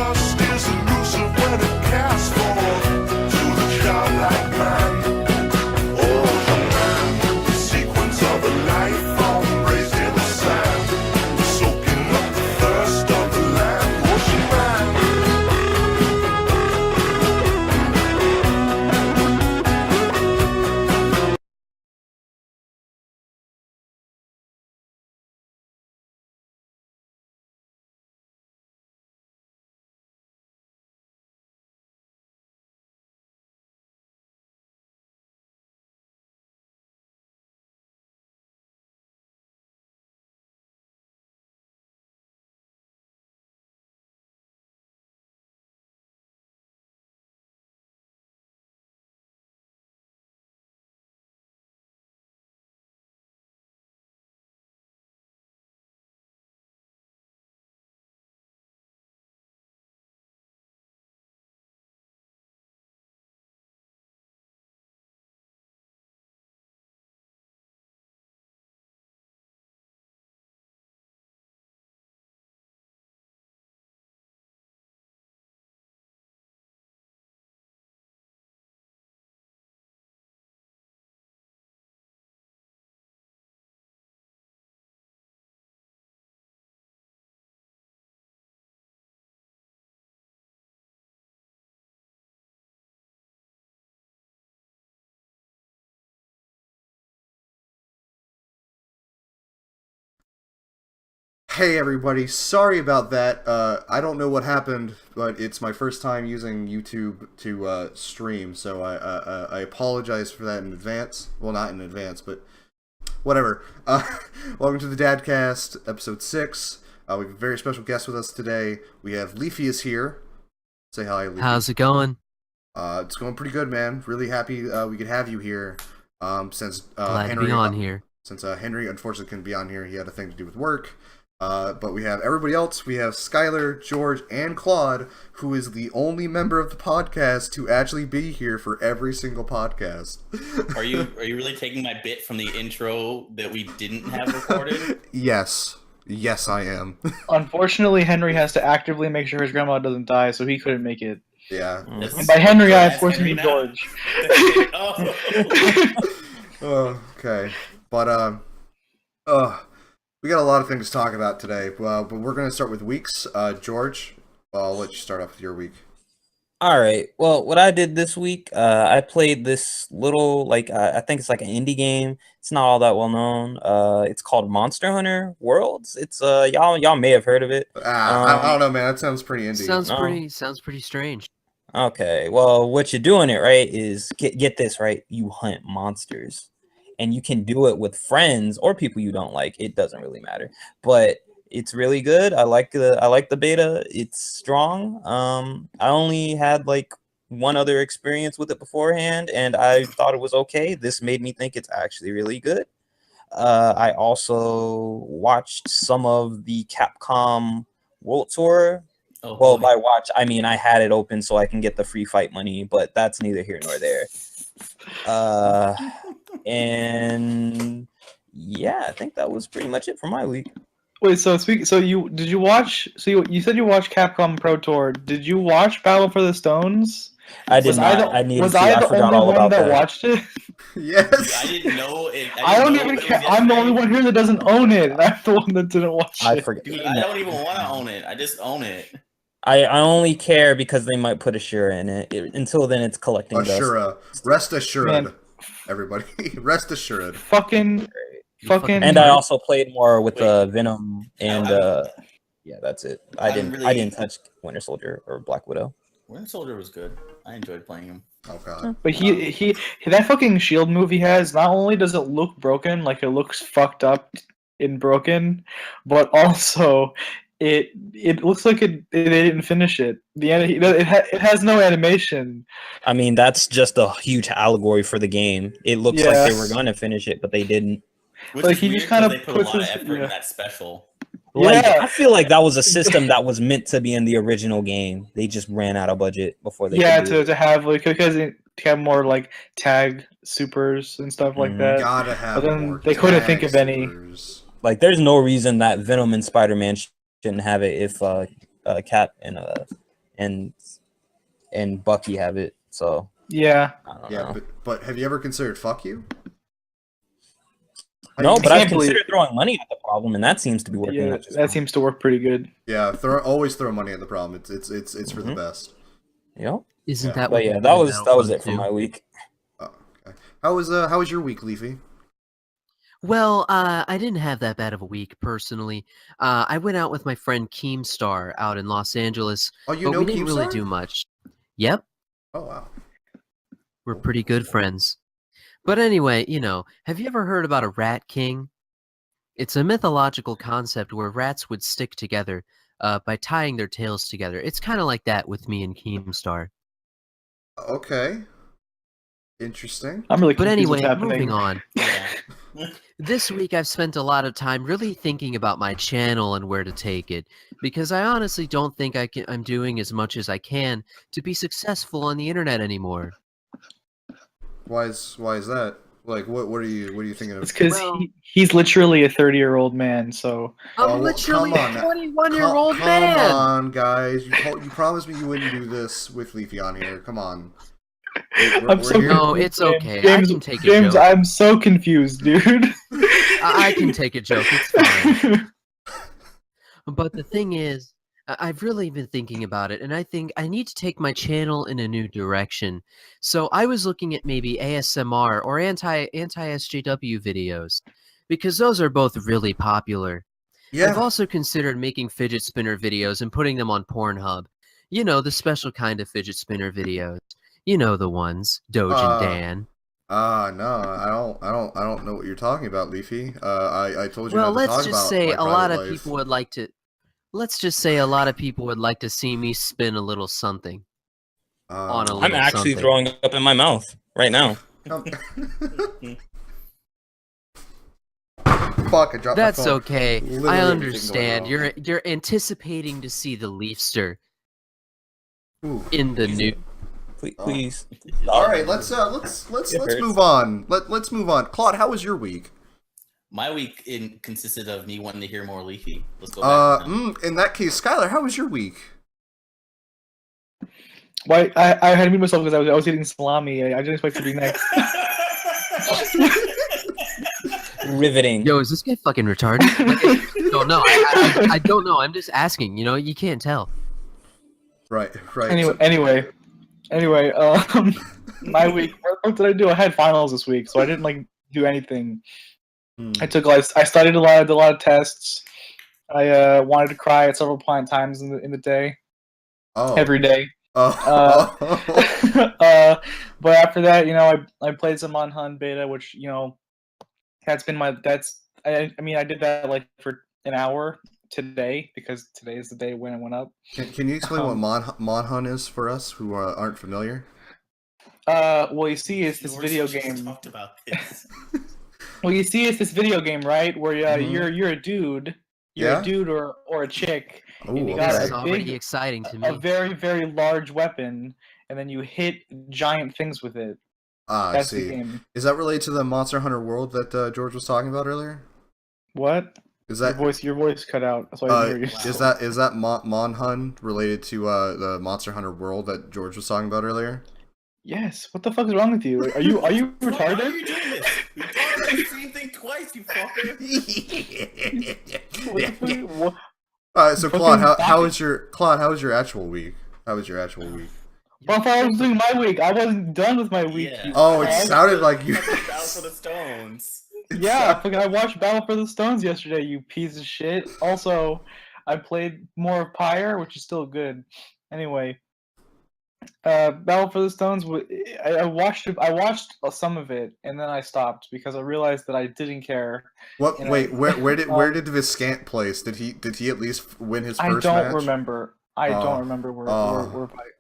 Dust is elusive when it casts forth to the childlike man. Oh, the man, the sequence of a life form raised in the sand, soaking up the thirst of the land. Ocean man. Hey everybody, sorry about that. I don't know what happened, but it's my first time using YouTube to stream, so I apologize for that in advance. Well, not in advance, but whatever. Welcome to the DADCast, episode 6. We have a very special guest with us today. We have Leafyishere. Say hi, Leafy. How's it going? It's going pretty good, man. Really happy we could have you here. Since Glad Henry, to be on here. Since Henry unfortunately couldn't be on here, he had a thing to do with work. But we have everybody else. We have Skylar, George, and Claude, who is the only member of the podcast to actually be here for every single podcast. Are you really taking my bit from the intro that we didn't have recorded? Yes, I am. Unfortunately, Henry has to actively make sure his grandma doesn't die, so he couldn't make it. Yeah. And by Henry, I of course mean George. Okay, but we got a lot of things to talk about today, but we're going to start with weeks. George, I'll let you start off with your week. All right. Well, what I did this week, I played this little, I think it's like an indie game. It's not all that well known. It's called Monster Hunter Worlds. It's y'all may have heard of it. I don't know, man. That sounds pretty indie. Sounds pretty strange. Okay. Well, what you're doing it right is get this right. You hunt monsters. And you can do it with friends or people you don't like. It doesn't really matter. But it's really good. I like the beta. It's strong. I only had like one other experience with it beforehand, and I thought it was okay. This made me think it's actually really good. I also watched some of the Capcom World Tour. Oh, well, boy. by watch, I mean I had it open so I can get the free fight money, but that's neither here nor there. And yeah, I think that was pretty much it for my week. Wait, so you said you watched Capcom Pro Tour. Did you watch Battle for the Stones? I did not. I needed to. I forgot all about that. Watched it? Yes. I didn't know it. I don't even care. I'm the only one here that doesn't own it. And I'm the one that didn't watch it. I forget. Dude, I don't even want to own it. I just own it. I only care because they might put a Shura in it. Until then, it's collecting dust. Shura. Rest assured, Man. everybody. Rest assured. Fucking. And I also played more with Venom and yeah, that's it. I didn't touch Winter Soldier or Black Widow. Winter Soldier was good. I enjoyed playing him. Oh god. But he that fucking shield move he has, not only does it look broken, like it looks fucked up and broken, but also it looks like they didn't finish it. It has no animation. I mean, that's just a huge allegory for the game. It looks like they were gonna finish it, but they didn't. Which Like is he weird just kind of they put a lot of effort in that special. Like, Yeah. I feel like that was a system that was meant to be in the original game. They just ran out of budget before they could do it. to have like because it have more like tag supers and stuff like that. Gotta have But then more they couldn't tag think of any. supers. Like, there's no reason that Venom and Spider-Man shouldn't have it if Cap and and Bucky have it. So Yeah. I don't Yeah, know. but have you ever considered fuck you? No, but I I've can't believe- considered throwing money at the problem, and that seems to be working. Yeah, out just that fine. seems to work pretty good. Yeah, always throw money at the problem. It's for the Mhm. best. Yep. Isn't Yeah. that But what yeah, they that do in was it for Battlefront my 2? week. Oh, okay. How was your week, Leafy? Well, I didn't have that bad of a week personally. I went out with my friend Keemstar out in Los Angeles, Oh, you but know we didn't really Keemstar? do much. Yep, Oh wow. we're pretty good friends. But anyway, have you ever heard about a rat king? It's a mythological concept where rats would stick together by tying their tails together. It's kind of like that with me and Keemstar. Okay. Interesting. I'm really But confused what's anyway, happening. moving on. Yeah. This week I've spent a lot of time really thinking about my channel and where to take it, because I honestly don't think I'm doing as much as I can to be successful on the internet anymore. Why is that? Like, what are you thinking It's of? because Well- he's literally a 30-year-old man, so I'm well, literally come on a now. 21-year-old Come man! on, guys. You promised me you wouldn't do this with Leafy on here. Come on. I'm so here. No, confused, it's man. okay. I James, can take a James, joke. I'm so confused, dude. I can take a joke, it's fine. But the thing is, I've really been thinking about it, and I think I need to take my channel in a new direction. So I was looking at maybe ASMR or anti-SJW videos, because those are both really popular. I've Yeah. also considered making fidget spinner videos and putting them on Pornhub. You know, the special kind of fidget spinner videos. You know the ones, Doge and Dan. No, I don't know what you're talking about, Leafy. I told you Well, not to let's talk just about say my a lot private of life. people would like to. Let's just say a lot of people would like to see me spin a little something. on a Um, I'm little actually something. throwing up in my mouth right now. Fuck! I dropped That's my phone. okay. Literally I everything understand. going You're anticipating to see the Leafster Ooh. in the new. Please. All right, let's It hurts. move on. Let's move on. Claude, how was your week? My week consisted of me wanting to hear more Leafy. Let's go back. now. In that case, Skylar, how was your week? Why I had to mute myself because I was eating salami. I didn't expect to be next. Riveting. Yo, is this guy fucking retarded? Like, no, I don't know. I'm just asking. You can't tell. Right. Anyway, my week. What did I do? I had finals this week, so I didn't do anything. I studied a lot, did a lot of tests. I wanted to cry at several times in the day, every day. But after that, I played some Manhunt beta, which I did that for an hour today because today is the day when it went up. Can you explain what Manhunt is for us who aren't familiar? Well, you see, it's this video game. Talked about this. Well, you see, it's this video game, right? Where Mhm. you're a dude, Yeah? a dude or a chick, Ooh, and you okay. got This is a already big, exciting to a me. very very large weapon, and then you hit giant things with it. I That's the see. game. Is that related to the Monster Hunter world that George was talking about earlier? What? Is Your that voice cut out. That's why I didn't hear you. is that Monhunt related to the Monster Hunter world that George was talking about earlier? Yes. What the fuck is wrong with you? Are you Why are retarded? you doing this? You talked about the same thing twice, you fucker. What? So Fucking Claude, stop how it. was your actual week? How was your actual week? Well, if I was doing my week, I wasn't done with my week. Yeah. you Oh, it fuck. sounded like you. Fucking Battle for the Stones. Yeah, fucking I watched Battle for the Stones yesterday, you piece of shit. Also, I played more of Pyre, which is still good. Anyway, Battle for the Stones. I watched it. I watched some of it, and then I stopped because I realized that I didn't care. What? You know, Wait, where did Viscant place? Did he at least win his I first don't match? remember. I Oh. don't remember where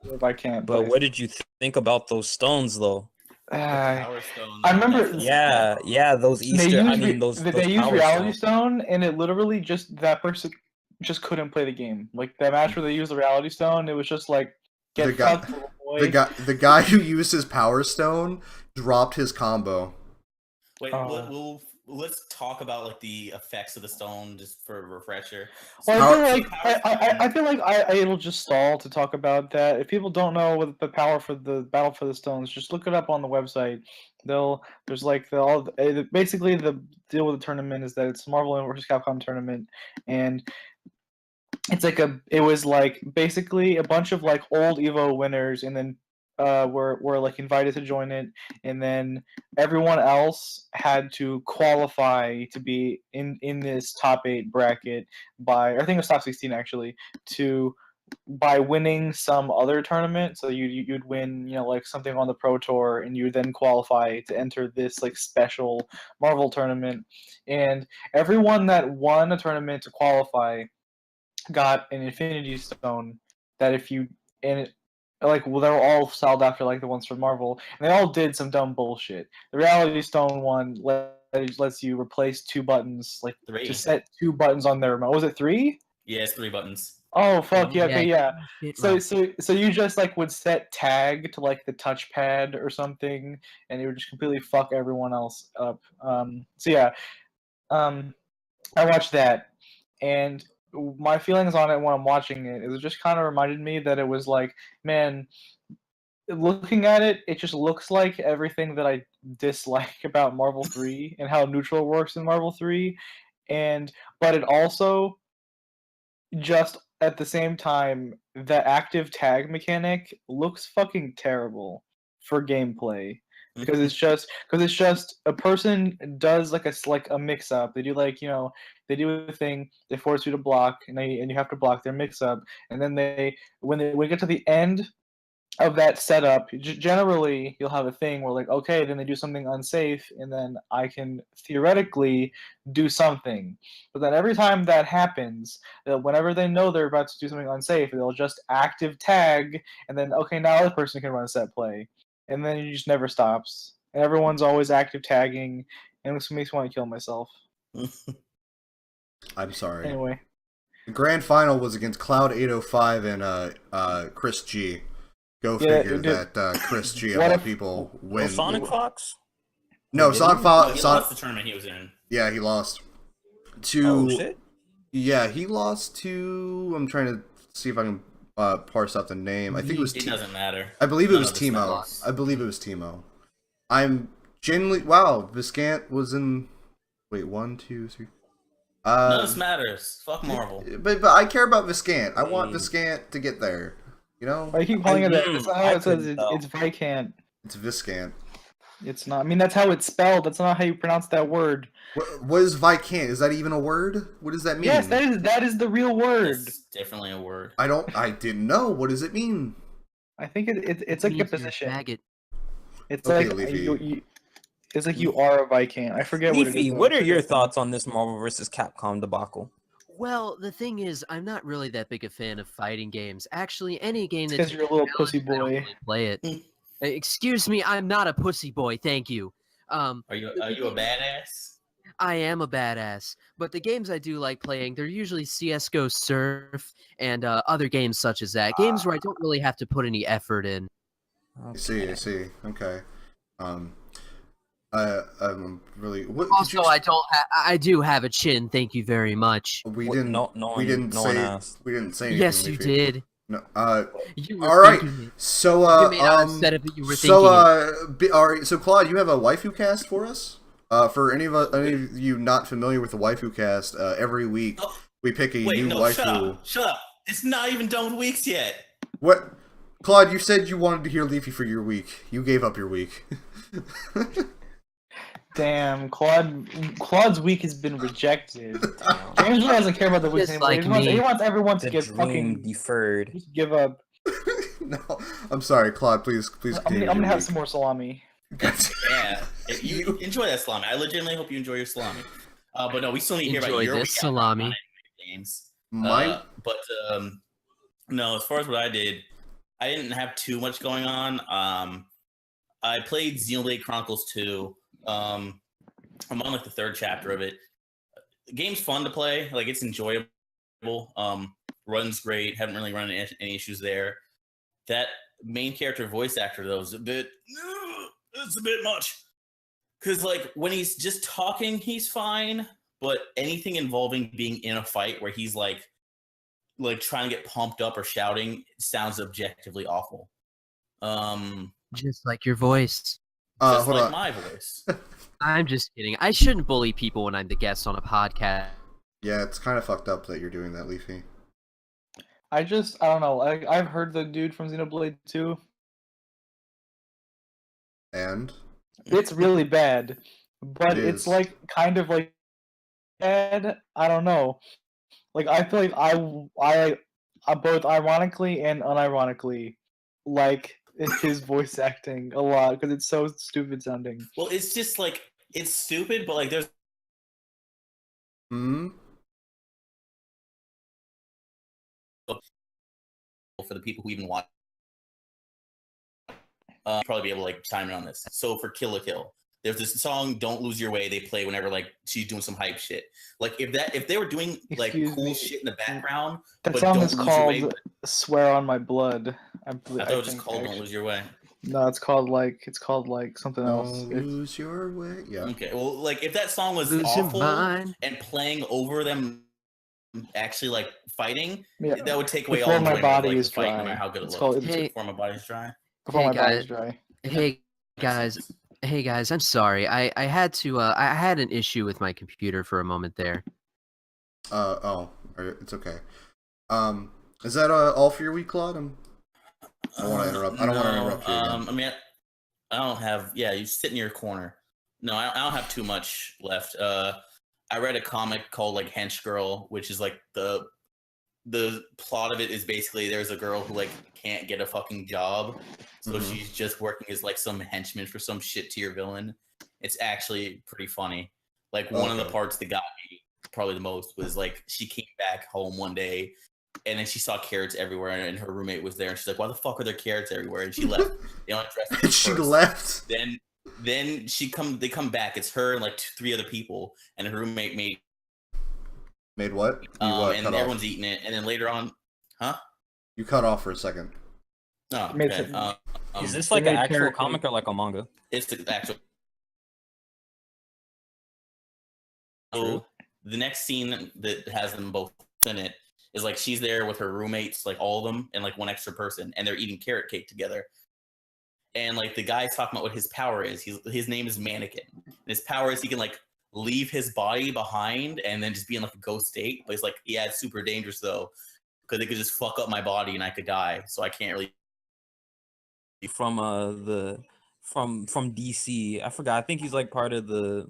Viscant. But what did you think about those stones, though? Power Stone. I remember- That's- Yeah, those Easter. Those they used power Reality stones. Stone, and it literally just that person just couldn't play the game. Like that match where they used the Reality Stone, it was just like The get guy- fucked, little boy. The guy who used his Power Stone dropped his combo. Wait, Oh. let's talk about like the effects of the stone just for a refresher. Well, I feel like it'll just stall to talk about that. If people don't know what the power for the battle for the stones, just look it up on the website. Basically the deal with the tournament is that it's Marvel vs. Capcom tournament, and it was like basically a bunch of like old Evo winners, and then were like invited to join it, and then everyone else had to qualify to be in this top 8 bracket by, I think it was top 16 actually, by winning some other tournament. So you'd win, like something on the Pro Tour, and you then qualify to enter this like special Marvel tournament. And everyone that won a tournament to qualify got an Infinity Stone that they were all styled after like the ones from Marvel, and they all did some dumb bullshit. The Reality Stone one lets you replace 2 buttons, like 3. just set 2 buttons on their remote. Was it 3? Yeah, it's 3 buttons. Oh fuck yeah, okay, yeah. Shit, So right. so you just like would set tag to like the touchpad or something, and it would just completely fuck everyone else up. So yeah, I watched that, and my feelings on it when I'm watching it is it just kind of reminded me that it was like, man, looking at it, it just looks like everything that I dislike about Marvel 3 and how neutral works in Marvel 3, but it also just at the same time, the active tag mechanic looks fucking terrible for gameplay because it's just a person does like a mix up. They do they do a thing, they force you to block, and you have to block their mix up, and then when we get to the end of that setup, generally you'll have a thing where like, okay, then they do something unsafe, and then I can theoretically do something. But then every time that happens, whenever they know they're about to do something unsafe, they'll just active tag, and then okay, now the person can run a set play, and then it just never stops. And everyone's always active tagging, and this makes me want to kill myself. I'm sorry. Anyway, The grand final was against Cloud 805 and Chris G. Go figure that Chris G of all people win. Sonic Fox? No, No, he Sonic. lost the tournament he was in. Yeah, he lost to. Oh shit! Yeah, he lost to. I'm trying to see if I can parse out the name. I think it was. It doesn't matter. I believe it was None of Timo. us I believe it was Timo. I'm genuinely. Wow, Viscant was in. Wait, 1, 2, 3. None of this matters. Fuck Marvel. But I care about Viscant. I want Viscant to get there. You know? why you keep calling it that? That's not how it says. couldn't tell. It's Viscant. It's Viscant. It's not. I mean, that's how it's spelled. That's not how you pronounce that word. What is Viscant? Is that even a word? What does that mean? Yes, that is the real word. It's definitely a word. I didn't know. What does it mean? I think it's like a Means you're position. faggot. It's Okay, like Leafy. it's like you are a Viscant. I forget what it Leafy, is. what are your thoughts on this Marvel vs. Capcom debacle? Well, the thing is, I'm not really that big a fan of fighting games. Actually, any game that's Because you're a little challenge, pussy I don't boy. really play it. Excuse me, I'm not a pussy boy. Thank you. Are you a badass? I am a badass, but the games I do like playing, they're usually CS:GO Surf and other games such as that. Games where I don't really have to put any effort in. I see. Okay. I'm really. What, Also, I do have a chin. Thank you very much. We What- didn't. no one- we didn't no one say. asked. We didn't say anything. Yes, you Leafy. did. No. You were All right. thinking it. So You may not have said it, but you were thinking it. all right. So Claude, you have a waifu cast for us. For any of you not familiar with the waifu cast, every week we pick a new waifu. Shut up! It's not even done with weeks yet. What? Claude, you said you wanted to hear Leafy for your week. You gave up your week. Damn, Claude's week has been rejected. James really doesn't care about the weeks Just anymore. like He me. wants everyone to The give dream fucking deferred. just give up. No, I'm sorry, Claude. Please I'm continue. gonna your have week. some more salami. Yeah, you enjoy that salami. I legitimately hope you enjoy your salami. But no, we still need to hear about Enjoy your this week salami. games. My No, as far as what I did, I didn't have too much going on. I played Xenoblade Chronicles 2. I'm on like the 3rd chapter of it. The game's fun to play. Like it's enjoyable. Runs great. Haven't really run any issues there. That main character voice actor though is a bit. It's a bit much. Because like when he's just talking, he's fine. But anything involving being in a fight where he's like trying to get pumped up or shouting sounds objectively awful. Just like your voice. Just hold like on. my voice. I'm just kidding. I shouldn't bully people when I'm the guest on a podcast. Yeah, it's kind of fucked up that you're doing that, Leafy. I don't know. I've heard the dude from Xenoblade 2. And It's really bad, but It it's is. like kind of like bad. I don't know. Like I feel like I both ironically and unironically like his voice acting a lot because it's so stupid sounding. Well, it's just like it's stupid, but like there's hmm. for the people who even watch. Probably be able to like chime in on this. So for Kill la Kill, there's this song "Don't Lose Your Way" they play whenever like she's doing some hype shit. Like if they were doing like Excuse cool me. shit in the background, That but song Don't is Lose Your Way. called "Swear on My Blood." I thought it was just called "Don't Lose Your Way." No, it's called like something else. Don't It's, lose your way. Yeah. Okay, well, like if that song was Lose your awful mind. and playing over them actually like fighting, yeah, that would take away Before all My enjoyment Body of, like, is the fight, Dry. no matter how good it It's looks. called- Hey, Before My Body's Dry. Before Hey, My guys. Body's Dry. Hey guys, I'm sorry. I had to I had an issue with my computer for a moment there. It's okay. Is that all for your week, Claude? I don't want to interrupt. I don't want to interrupt you again. I mean, I don't have. Yeah, you sit in your corner. No, I don't have too much left. I read a comic called like Hench Girl, which is like the plot of it is basically there's a girl who like can't get a fucking job, so she's just working as like some henchman for some shit tier villain. It's actually pretty funny. Like one of the parts that got me probably the most was like she came back home one day and then she saw carrots everywhere and her roommate was there and she's like, why the fuck are there carrots everywhere? And she left. They only dressed her She first. left. Then they come back. It's her and like three other people and her roommate Made what? You and cut everyone's off. eating it. And then later on, You cut off for a second. oh, Made okay. some- Is this they like an made actual carrot comic cake. or like a manga? It's the actual. True. So the next scene that has them both in it is like she's there with her roommates, like all of them, and like one extra person, and they're eating carrot cake together. And like the guy's talking about what his power is. His name is Mannequin. His power is he can like leave his body behind and then just be in like a ghost state. But he's like, yeah, it's super dangerous though, because it could just fuck up my body and I could die. So I can't really. From from DC. I forgot. I think he's like part of the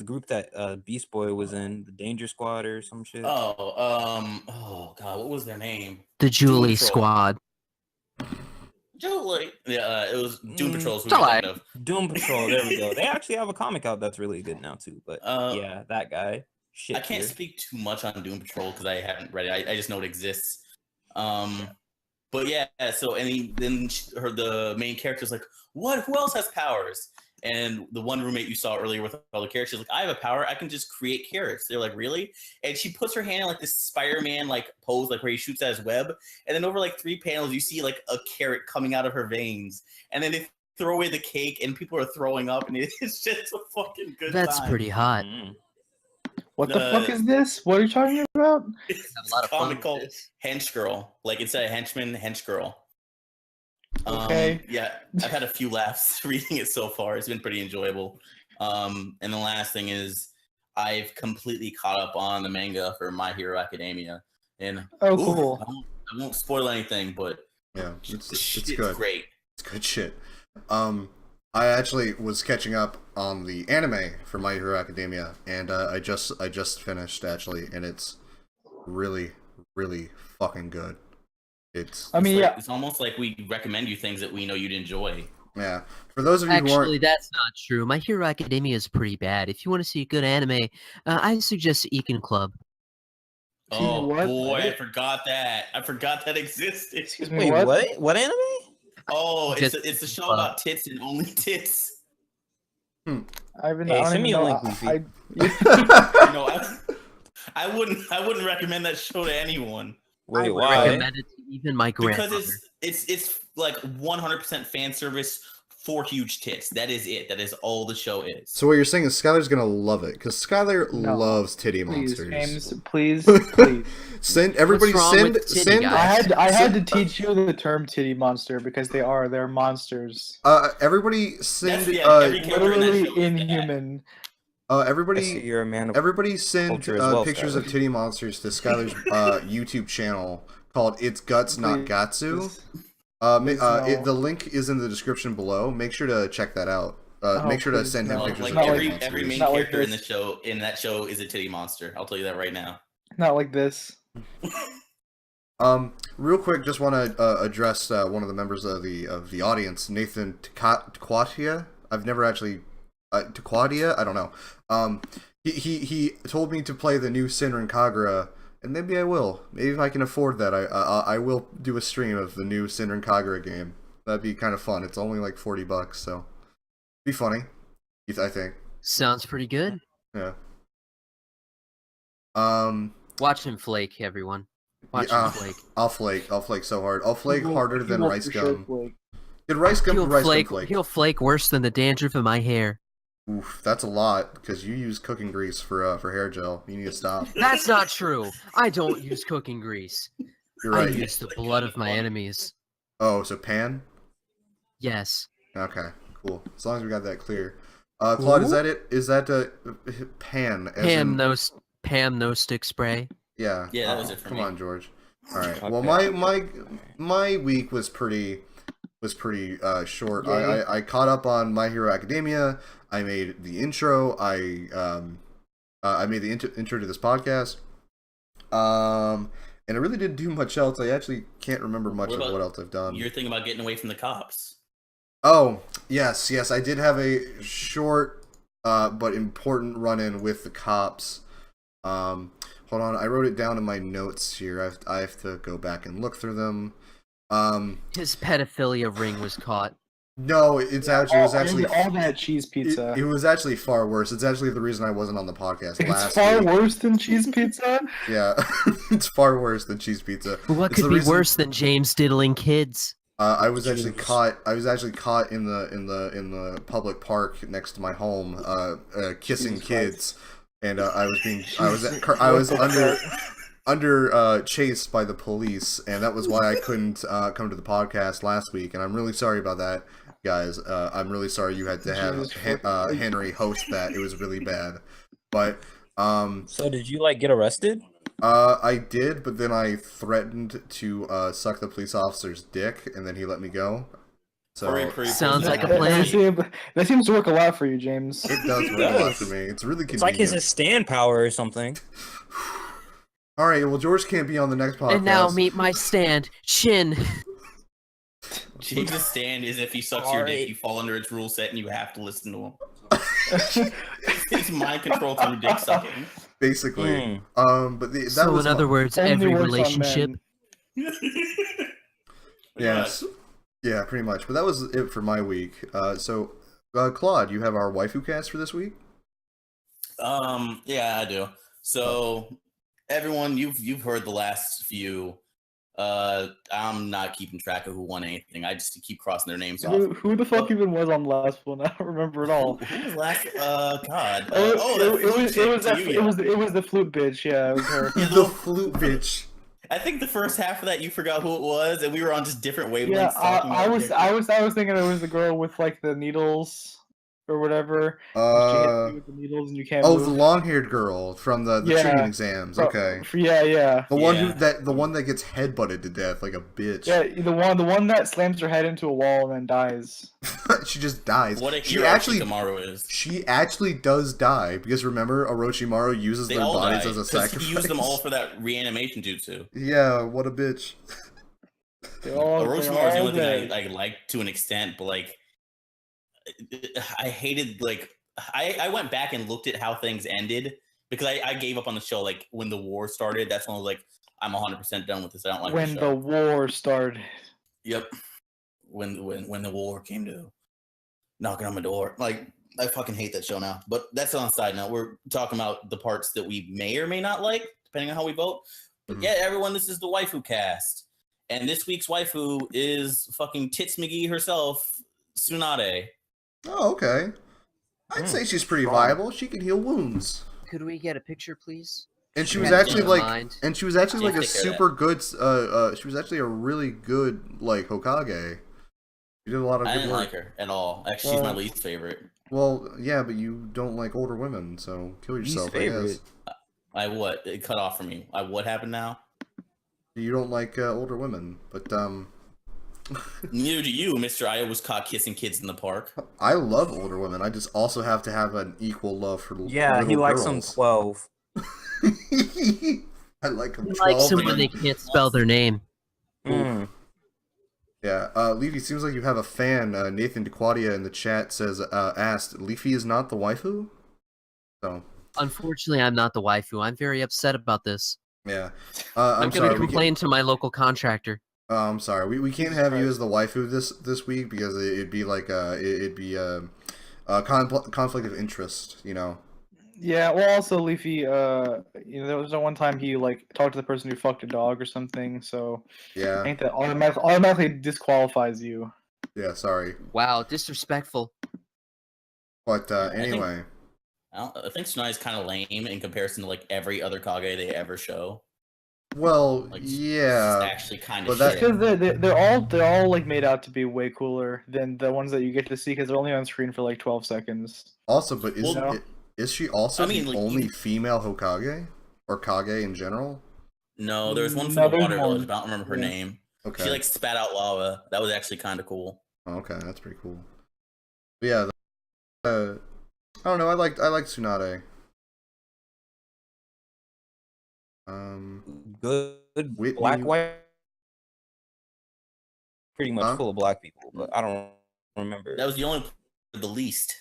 group that Beast Boy was in, the Danger Squad or some shit. Oh god, what was their name? The Julie Patrol. Squad. Julie. Yeah, it was Doom Patrol's who it's we alright. think of. Doom Patrol. There we go. They actually have a comic out that's really good now too. But yeah, that guy. Shit. I can't tier. speak too much on Doom Patrol because I haven't read it. I just know it exists. But yeah, so and the main character's like, what? Who else has powers? And the one roommate you saw earlier with all the carrots, she's like, I have a power. I can just create carrots. They're like, really? And she puts her hand in like this Spider-Man like pose, like where he shoots at his web. And then over like 3 panels, you see like a carrot coming out of her veins. And then they throw away the cake, and people are throwing up, and it's just a fucking good That's time. pretty hot. Mm. What the fuck is this? What are you talking about? It's Have a lot of fun comic with called this. Hench Girl. Like instead of henchman, Hench Girl. Okay. Yeah, I've had a few laughs reading it so far. It's been pretty enjoyable. And the last thing is I've completely caught up on the manga for My Hero Academia. And Oh, cool. I won't spoil anything, but Yeah, the it's shit's good. great. It's good shit. I actually was catching up on the anime for My Hero Academia, and I just finished actually, and it's really, really fucking good. It's I mean, yeah. It's almost like we recommend you things that we know you'd enjoy. yeah. For those of you who Actually, aren't, that's not true. My Hero Academia is pretty bad. If you want to see a good anime, I suggest Econ Club. Excuse me, Oh what? boy, I forgot that. I forgot that existed. Excuse me, Wait, what? what? What anime? Oh, Just it's a show Club. about tits and only tits. Hey, Hey, send me a link, Leafy. No, I wouldn't recommend that show to anyone Wait, I would why? recommend it to even my grandmother. because it's like 100% fan service 4 huge tits. That is it. That is all the show is. So what you're saying is Skylar's gonna love it because Skylar No. loves titty Please, monsters. James, please. Send everybody What's wrong with titty send guys? I had to teach you the term titty monster because they're monsters. everybody send every character in that Literally show is that. inhuman. I see everybody you're a man of everybody send culture as well, pictures Skylar. of titty monsters to Skylar's YouTube channel called It's Guts Not Gatsu. Please. The link is in the description below. Make sure to check that out. Make sure to please, send him no. pictures Like of not titty like- every main Not like character in this. that show is a titty monster. I'll tell you that right now. Not like this. Real quick, just want to address one of the members of the audience, Nathan Takwatia. I've never actually Takwatia. I don't know. He told me to play the new Senran Kagura, and maybe I will. Maybe if I can afford that, I will do a stream of the new Senran Kagura game. That'd be kind of fun. It's only like $40, so be funny. I think. Sounds pretty good. Yeah. Watch him flake, everyone. Watch Yeah, him flake. I'll flake so hard. I'll flake harder than He will rice for sure gum. flake. Did rice gum flake? He'll flake worse than the dandruff in my hair. Oof, that's a lot because you use cooking grease for hair gel. You need to stop. That's not true. I don't use cooking grease. You're I right. use the blood of my enemies. Oh, so pan? Yes. Okay, cool. As long as we got that clear. Claude, is that it? Is that pan? As in- Pam no stick spray. Yeah. Yeah, that was it for Come me. on, George. All right. Okay. Well, my week was pretty short. Yay. I caught up on My Hero Academia. I made the intro. I made the intro to this podcast. And I really didn't do much else. I actually can't remember much of what else I've done. You're thinking about getting away from the cops. Oh, yes. I did have a short but important run-in with the cops. Hold on, I wrote it down in my notes here. I have to go back and look through them. His pedophilia ring was caught. No, it was actually all that cheese pizza. It was actually far worse. It's actually the reason I wasn't on the podcast It's last far week. worse than cheese pizza. Yeah, it's far worse than cheese pizza. What It's could the be reason- worse than James diddling kids? I was actually caught in the public park next to my home, kissing Jesus kids, and I was under chased by the police, and that was why I couldn't come to the podcast last week, and I'm really sorry about that, guys. I'm really sorry you had to have Jesus Henry host that. It was really bad, but So did you get arrested? I did, but then I threatened to suck the police officer's dick, and then he let me go. So Sounds like a That plan. that seems to work a lot for you, James. it does work a lot for me. It's really It's like convenient. his stand power or something. All right, well, George can't be on the next podcast. And now meet my stand, Shin. James' stand is if he sucks your Sorry. dick, you fall under its rule set and you have to listen to him. It's mind control through dick sucking. Basically. Hmm. But that So was in other words, Only every works on relationship. men. yes, yeah, pretty much. But that was it for my week. So, Claude, you have our waifu cast for this week. Yeah, I do. So, everyone, you've heard the last few. I'm not keeping track of who won anything. I just keep crossing their names off. Who the fuck even was on the last one? I don't remember at all. Who was last? God. It was the flute bitch. Yeah, it was her. The flute bitch. I think the first half of that you forgot who it was, and we were on just different wavelengths. Yeah, talking I about was thinking it was the girl with the needles or whatever. She hit you with the needles and you can't Oh, move. the long-haired girl from the Yeah. treatment exams. Okay. Yeah. The one Yeah. the one that gets headbutted to death like a bitch. Yeah, the one that slams her head into a wall and then dies. She just dies. What a She hero actually Shikamaru is. She actually does die because remember Orochimaru uses They their all bodies died, as a 'cause sacrifice. He used them all for that reanimation jutsu. Yeah, what a bitch. They're all Orochimaru is the only dead. thing I like to an extent, but I hated I went back and looked at how things ended because I gave up on the show when the war started. That's when I was I'm 100% done with this. I don't like When the the show. war started. Yep. When the war came to knocking on my door. I fucking hate that show now. But that's on a side note. We're talking about the parts that we may or may not like, depending on how we vote. But Mhm. yeah, everyone, this is the waifu cast. And this week's waifu is fucking Tits McGee herself, Tsunade. Oh, okay. I'd say she's pretty strong. viable. She can heal wounds. Could we get a picture, please? And she You was have actually it in like, mind. and she was actually Yeah, like a take care of that. super good. She was actually a really good like Hokage. She did a lot of I good didn't work. like her at all. Actually, she's my Well- least favorite. Well, yeah, but you don't like older women, so kill Least yourself. I favorite. guess. It cut off from you. What happened now? You don't like older women, but Neither do you, Mr. I was caught kissing kids in the park. I love older women. I just also have to have an equal love for Yeah, little he likes them girls. 12. I like them He 12. likes them when they can't spell their name. Mm. Yeah, Leafy, seems like you have a fan. Nathan DeQuadia in the chat says, asked, Leafy is not the waifu? So, Unfortunately, I'm not the waifu. I'm very upset about this. yeah. I'm I'm going sorry. to complain to my local contractor. I'm sorry. We can't Jesus have you Christ. as the waifu this week because it'd be like it'd be a conflict of interest, you know. Yeah, well, also Leafy, there was that one time he like talked to the person who fucked a dog or something. So I Yeah. think that automatically disqualifies you. Yeah. Sorry. Wow, disrespectful. But think- anyway. I think Tsunade's kind of lame in comparison to like every other Kage they ever show. Well, Like, It's yeah. actually kind but of that- shit. Because they're all like made out to be way cooler than the ones that you get to see because they're only on screen for like 12 seconds. Also, but Well, is she also I mean, the like, only you- female Hokage or Kage in general? No, there was one from No, the there's Water one. Village. But I don't remember her Yeah. name. Okay. She like spat out lava. That was actually kind of cool. Oh, okay, that's pretty cool. But yeah, I don't know. I liked Tsunade. Good Whitney- black white. Pretty much Huh? full of black people, but I don't remember. That was the only the least.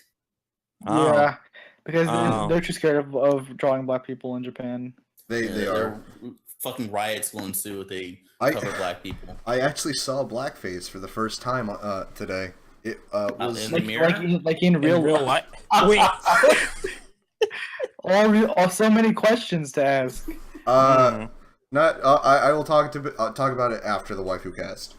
Oh. Yeah, because Oh. they're too scared of drawing black people in Japan. They Yeah, are. Fucking riots will ensue if they I- cover black people. I actually saw blackface for the first time today. It was in the mirror? Like in In real real life. life. Wait. So many questions to ask. Mm. not. I will talk about it after the waifu cast.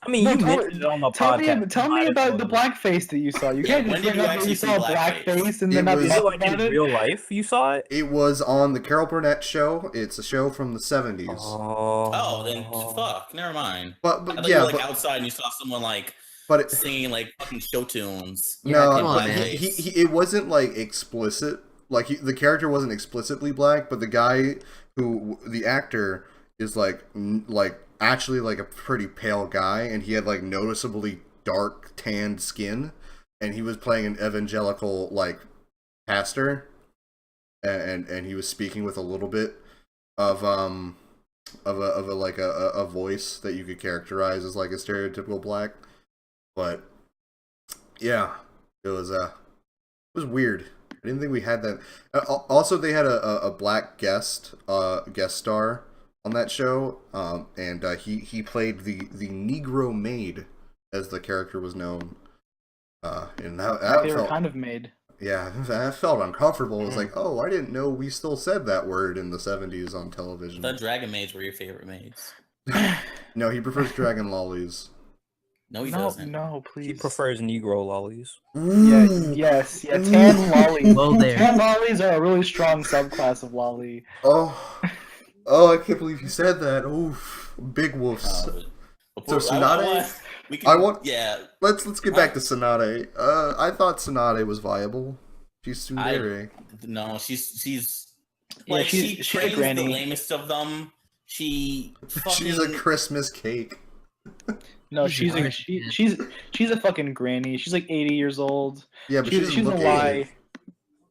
I mean, No, you tell- mentioned it on the Tell podcast. me, tell me about the blackface that you saw. You Yeah, can't when just did bring you up that actually you see saw blackface? blackface and It then not was- Is it talk like about in it. real life you saw it? It was on the Carol Burnett show. It's a show from the 70s. Oh, then fuck. Never mind. I But thought yeah, you were like but outside and you saw someone like but it, singing like fucking show tunes. Yeah, no, come on, but man. it wasn't like explicit. Like the character wasn't explicitly black, but the guy the actor is like actually like a pretty pale guy, and he had like noticeably dark tanned skin, and he was playing an evangelical like pastor, and he was speaking with a little bit of a voice that you could characterize as like a stereotypical black, but yeah, it was weird. I didn't think we had that. Also, they had a black guest star on that show, and he played the Negro maid, as the character was known. And that They were felt, kind of made. yeah, that felt uncomfortable. It was like, oh, I didn't know we still said that word in the 70s on television. The dragon maids were your favorite maids. No, he prefers dragon lollies. No, he No, doesn't. no, please. He prefers Negro lollies. Yeah, yes, yeah. Tan lollies. Whoa there. Tan lollies are a really strong subclass of lolly. Oh, I can't believe you said that. Oof, big woofs. Before- So Tsunade? we can, I want- Yeah, Let's get back to Tsunade. I thought Tsunade was viable. She's tsundere. no, she's Yeah, like she's she a trains the granny. lamest of them. She fucking, She's a Christmas cake. No, She's she's a a she's a fucking granny. She's like 80 years old. Yeah, but She's she a doesn't look lie. 80.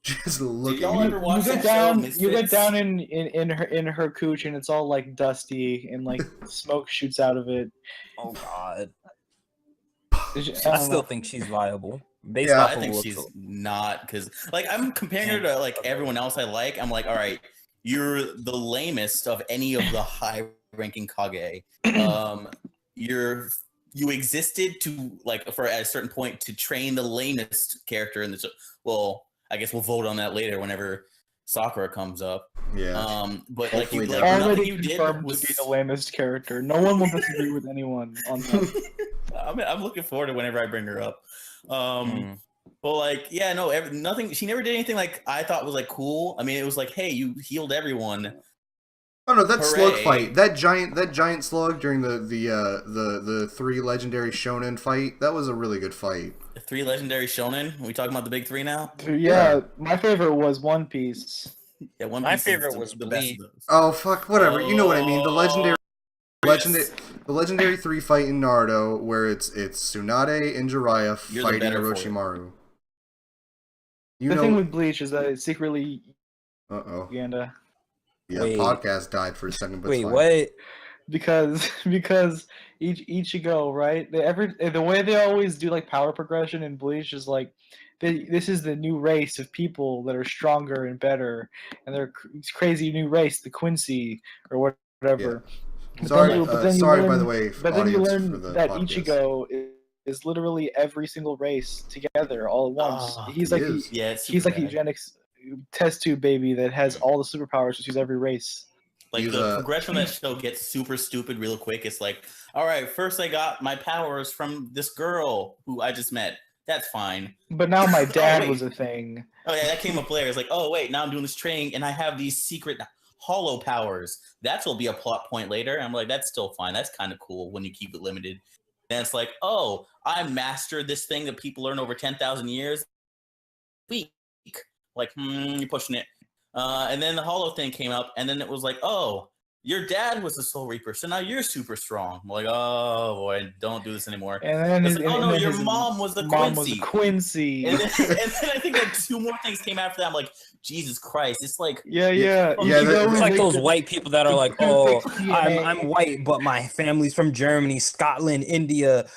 She doesn't look y'all 80. ever watch You that get show, down, Misfits? you get down in her cooch, and it's all like dusty, and like smoke shoots out of it. Oh God. I I don't still know. think she's viable. Based Yeah, off I of think looks she's alone. not, because like I'm comparing her to like everyone else I like. I'm like, all right, you're the lamest of any of the high-ranking Kage. You existed to like for at a certain point to train the lamest character in the show. Well, I guess we'll vote on that later whenever Sakura comes up. Yeah. But Hopefully like never. nothing Already you did confirmed was to be the lamest character. No one will disagree with anyone on that. I'm looking forward to whenever I bring her up. But like, yeah, no, nothing. She never did anything like I thought was like cool. I mean, it was like, hey, you healed everyone. Oh no, that slug Hooray. fight, that giant slug during the 3 legendary shonen fight, that was a really good fight. The 3 legendary shonen. Are we talking about the big 3 now? Yeah, my favorite was One Piece. Yeah, one. My Piece is favorite was the best Bleach. of those. Oh fuck, whatever. You know what I mean. The Yes. legendary 3 fight in Naruto, where it's Tsunade and Jiraiya You're the fighting better for it. Orochimaru. You The know. thing with Bleach is that it's secretly Uh-oh. propaganda. Yeah, Wait. podcast died for a second, but Wait, it's fine. what? Because Ichigo, right? The way they always do like power progression in Bleach is like this is the new race of people that are stronger and better, and they're crazy new race, the Quincy or whatever. But Sorry, then but then you sorry by learn- the way, But then you audience, learn for the that podcast. Ichigo is literally every single race together all at once. Ah, he's he like is. Yeah, it's he's super like a bad. eugenics test tube baby that has all the superpowers to choose every race. Like He's the a- progression of that show gets super stupid real quick. It's like, all right, first I got my powers from this girl who I just met. That's fine. But now my dad wait. was a thing. Oh yeah, that came up later. It's like, oh wait, now I'm doing this training and I have these secret hollow powers. That will be a plot point later. I'm like, that's still fine. That's kind of cool when you keep it limited. Then it's like, oh, I mastered this thing that people learn over 10,000 years. Weak. Like, you're pushing it. And then the hollow thing came up, and then it was like, oh, your dad was the Soul Reaper, so now you're super strong. I'm like, oh boy, don't do this anymore. And then, It's like, oh and no, then your his mom was the mom Quincy. was a Quincy. And then I think like 2 more things came after that. I'm like, Jesus Christ, it's like, yeah. Yeah, Ichigo that- was It's like the- those white people that are the like, oh, perfect DNA. I'm white, but my family's from Germany, Scotland, India,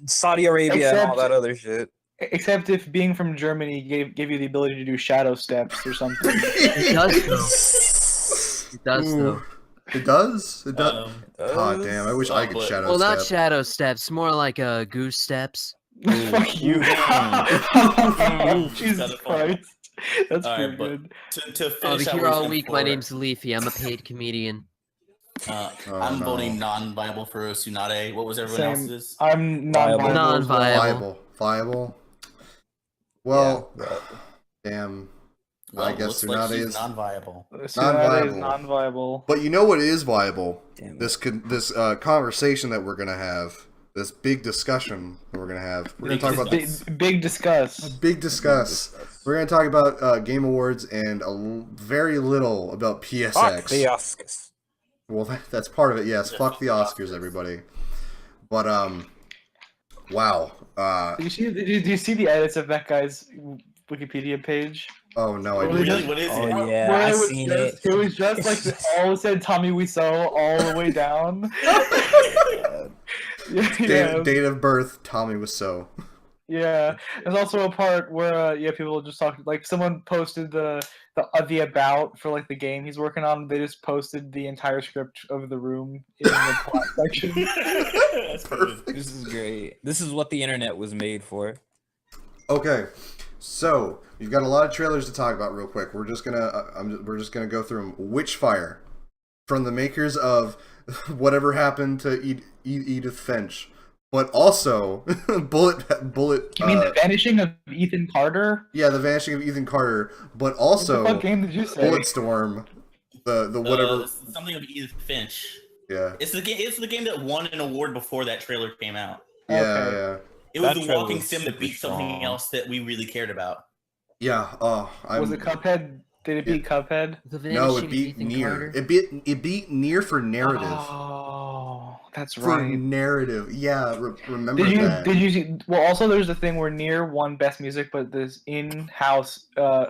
Saudi Arabia, and all Except- that other shit. Except if being from Germany gave you the ability to do shadow steps or something. It does though. It does Ooh. though. It does? It does? God damn, I wish I could but- shadow Well, not step. shadow steps, more like goose steps. Fuck you. Jesus That's Christ. That's All pretty right, but- good. to I'll finish be out here what all we're week. for, My name's Leafy. I'm a paid comedian. Oh, I'm no. voting non-viable for Tsunade. What was everyone Same. else's? I'm Viable. non-viable. as well. Non-viable. Viable. Well, Yeah. damn. Well, I guess looks like Tsunade she's is non-viable. Tsunade is Non-viable. non-viable. But you know what is viable? Damn. This conversation that we're gonna have, this big discussion that we're gonna have. We're gonna talk about Big discuss. big discuss. We're gonna talk about Game Awards and very little about PSX. Fuck the Oscars. Well, that's part of it. Yes, fuck the Oscars, everybody. But wow. Did you see the edits of that guy's Wikipedia page? Oh no, I Really? didn't. Really? What is Oh it? yeah, Where I it was seen just, it. It was just like all said Tommy Wiseau all the way down. yeah, Date of birth, Tommy was so. yeah. There's also a part where people just talk like someone posted the about for like the game he's working on. They just posted the entire script of the room in the plot section. That's perfect. This is great. This is what the internet was made for. Okay, so you've got a lot of trailers to talk about real quick. We're just gonna go through them. Witchfire, from the makers of Whatever Happened to Edith Finch, but also Bullet. You mean the vanishing of Ethan Carter? Yeah, the vanishing of Ethan Carter, but What also the fuck game did you say? Bulletstorm, the whatever. Something of Edith Finch. Yeah, It's the game. It's the game that won an award before that trailer came out. yeah, Okay. yeah, It was That the trailer walking was sim that super beat something strong. else that we really cared about. yeah. Oh, Was it Cuphead? Did it beat Cuphead? The No, vanishing it of beat Ethan Near. Carter. It beat Near for narrative. Oh, that's For right. narrative, yeah. Remember Did you that? did you see? Well, also there's the thing where Nier won Best Music, but this in-house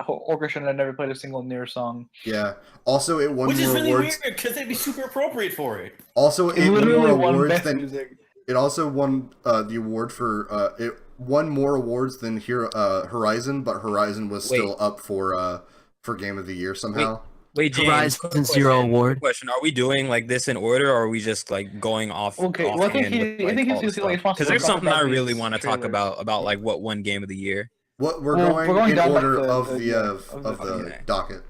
orchestra that never played a single Nier song. Yeah. Also, it won Which is more really awards. weird because they'd be super appropriate for it. Also, It it won literally more won awards Best than. Music. It also won the award for. It won more awards than Horizon, but Horizon was Wait. still up for Game of the Year somehow. Wait, James, Horizon quick Zero question, Award. quick question: are we doing like this in order, or are we just like going off? Okay, well, I think I think he's like because there's something I really want to talk about. about like what won Game of the Year. What we're Well, going we're going in down, like, order the- of the- the yeah, of of the okay. docket.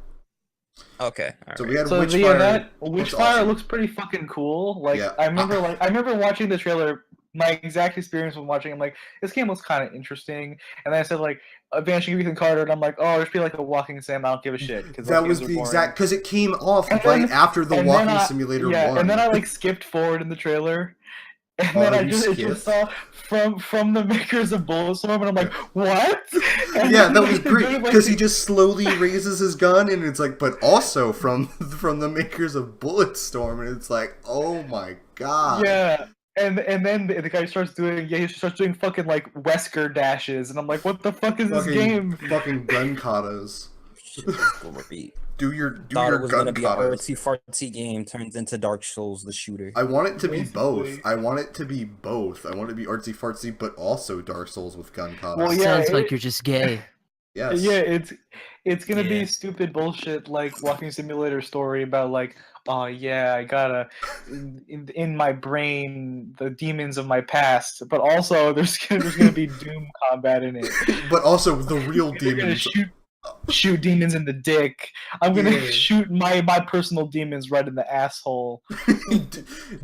Okay, all So right. we had So Witchfire. yeah, that looks Witchfire awesome. looks pretty fucking cool. Like Yeah. I remember watching the trailer my exact experience when watching. I'm like, this game looks kind of interesting, and then I said like Vanishing Ethan Carter, and I'm like, oh, just be like a walking sim. I don't give a shit because That was the exact because it came off And right then- after the and then Walking I- Simulator yeah, 1. and then I like skipped forward in the trailer. And then I you just skipped? saw from the makers of Bulletstorm, and I'm like, what? And Yeah, that then was they great did, like, because he just slowly raises his gun, and it's like, but also from the makers of Bulletstorm, and it's like, oh my god. yeah. And then the guy starts doing he starts doing fucking like Wesker dashes, and I'm like, what the fuck is this game? Fucking gun katas. Shit just go repeat. Do your Thought it was gun gonna be a katas. artsy fartsy game, turns into Dark Souls the shooter. I want it to be both. Basically. I want it to be both. I want it to be artsy fartsy, but also Dark Souls with gun katas. Well, yeah, Sounds like you're just gay. Yes. Yeah, it's gonna Yeah. be stupid bullshit like Walking Simulator story about like, oh yeah, I gotta in my brain the demons of my past, but also there's gonna be Doom combat in it. But also the real We're gonna demons. shoot demons in the dick. I'm gonna Yeah. shoot my personal demons right in the asshole.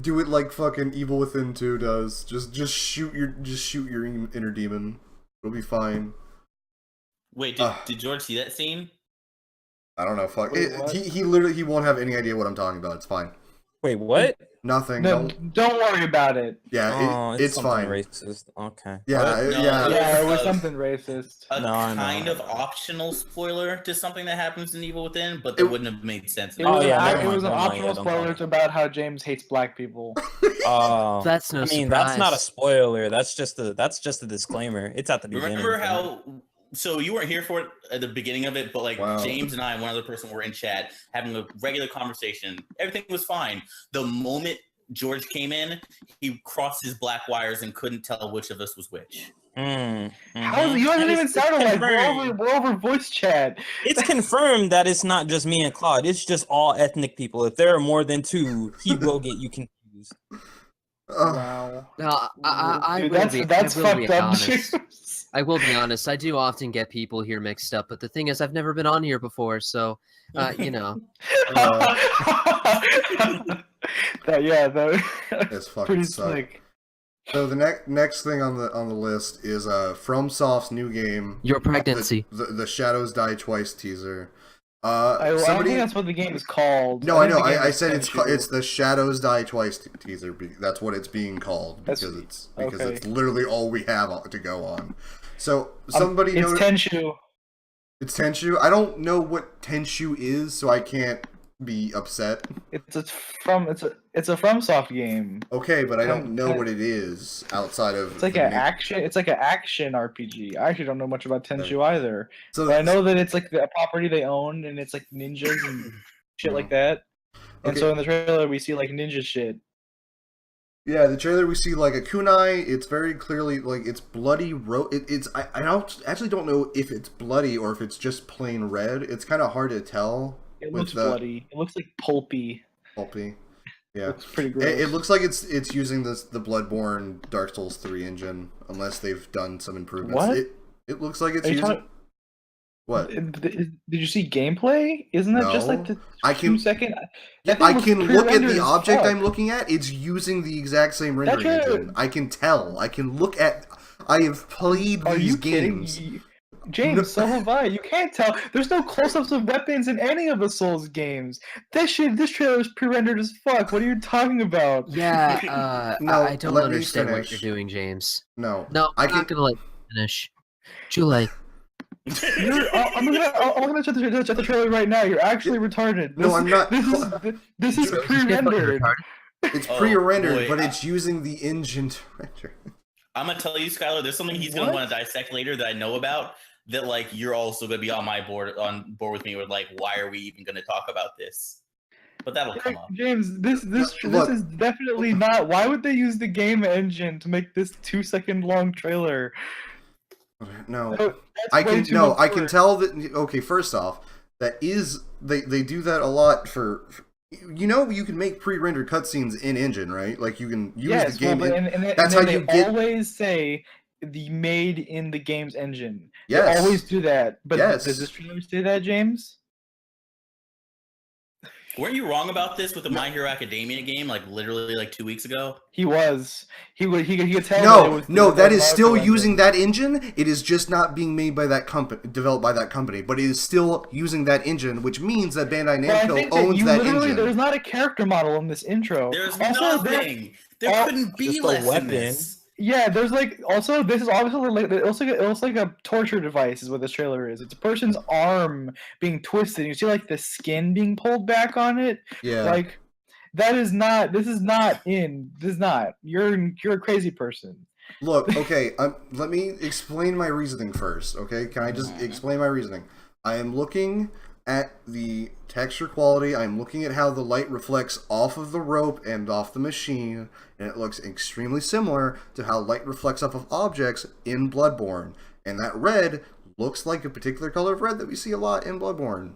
Do it like fucking Evil Within 2 does. Just shoot your inner demon. It'll be fine. Wait, did George see that scene? I don't know. Fuck. Wait, what? He literally won't have any idea what I'm talking about. It's fine. Wait, what? Nothing. No, don't worry about it. Yeah, Oh, it's something fine. Racist. Okay. Yeah, What? No, yeah. Yeah, it was Uh, something racist. A No, I know. kind of optional spoiler to something that happens in Evil Within, but that wouldn't have made sense. It Oh, was, yeah, an, never it was an mind, never mind, optional yeah, don't spoiler talk. to about how James hates black people. Oh, That's no I mean, surprise. that's not a spoiler. That's just a disclaimer. It's at the beginning. Remember how? So you weren't here for it at the beginning of it, but like Wow. James and I and one other person were in chat having a regular conversation. Everything was fine. The moment George came in, he crossed his black wires and couldn't tell which of us was which. How you haven't even sounded like we're over voice chat. It's confirmed that it's not just me and Claude. It's just all ethnic people. If there are more than two, he will get you confused. Wow. No, I Dude, will that's be, that's I will fucked be up. honest. James. I will be honest. I do often get people here mixed up, but the thing is, I've never been on here before, so you know. That It's fucking pretty suck. slick. So the next thing on the list is FromSoft's new game, Your pregnancy. the Shadows Die Twice teaser. I don't Somebody. think that's what the game is called. No, I know. think the game I is said it's Tenchu. it's the Shadows Die Twice teaser. That's what it's being called That's- because okay. it's literally all we have to go on. So somebody It's noted Tenchu. it's Tenchu. I don't know what Tenchu is, so I can't be upset. It's a FromSoft game. Okay, but I don't know Ten- what it is outside of. It's like the an name. action. It's like an action RPG. I actually don't know much about Tenchu either, So but I know that it's like a property they own, and it's like ninjas and shit like that. And Okay. so in the trailer we see like ninja shit. Yeah, the trailer we see like a kunai. It's very clearly like it's bloody. I actually don't know if it's bloody or if it's just plain red. It's kind of hard to tell. It with looks the bloody. It looks like pulpy. pulpy. It Yeah, looks pretty gross. it looks like it's using the Bloodborne Dark Souls 3 engine, unless they've done some improvements. What? It looks like it's Are you using talking- what? Did you see gameplay? Isn't that just like No. the I can 2-second? Yeah, That thing I looks can look at pre-rendered the as object fuck. I'm looking at. It's using the exact same rendering That's right. engine. I can tell. I can look at. I have played Are these you games. kidding? James, so have I. You can't tell. There's no close-ups of weapons in any of the Souls games. This trailer is pre-rendered as fuck. What are you talking about? Yeah, No, I don't let me understand what finish. you're doing, James. No, No, I I'm not can. gonna let you finish. Jule, I'm gonna check the trailer right now. You're actually retarded. No, I'm not. This is pre-rendered. It's Oh, pre-rendered, boy. but it's using the engine to render. I'm gonna tell you, Skylar. There's something he's gonna What? want to dissect later that I know about. That like you're also gonna be on board with me with like, why are we even gonna talk about this? But that'll come up. James, this Look. is definitely not. Why would they use the game engine to make this 2-second long trailer? No, That's I way can. too No, much I can work. tell that. Okay, first off, that is they do that a lot for. You know, you can make pre-rendered cutscenes in engine, right? Like you can use Yes, the game. well, in- and that's then how you they get- always say the made in the game's engine. Yes. They always do that. But Yes. does this trailer say that, James? Weren't you wrong about this with the My Hero Academia game? Like literally, like 2 weeks ago. He was. He could tell. That it was that is still Naruto using engine. that engine. It is just not being made by that company, developed by that company, but it is still using that engine, which means that Bandai But I Namco think owns that literally, engine. there's not a character model in this intro. There's Also, nothing. There couldn't be Just a less in weapon. this. Yeah, there's like also this is obviously like it looks like a torture device is what this trailer is. It's a person's arm being twisted. You see like the skin being pulled back on it. Yeah. Like that is not. This is not in. This is not. You're a crazy person. Look, okay, let me explain my reasoning first, okay? Can I just explain my reasoning? I am looking at the texture quality, I'm looking at how the light reflects off of the rope and off the machine, and it looks extremely similar to how light reflects off of objects in Bloodborne. And that red looks like a particular color of red that we see a lot in Bloodborne.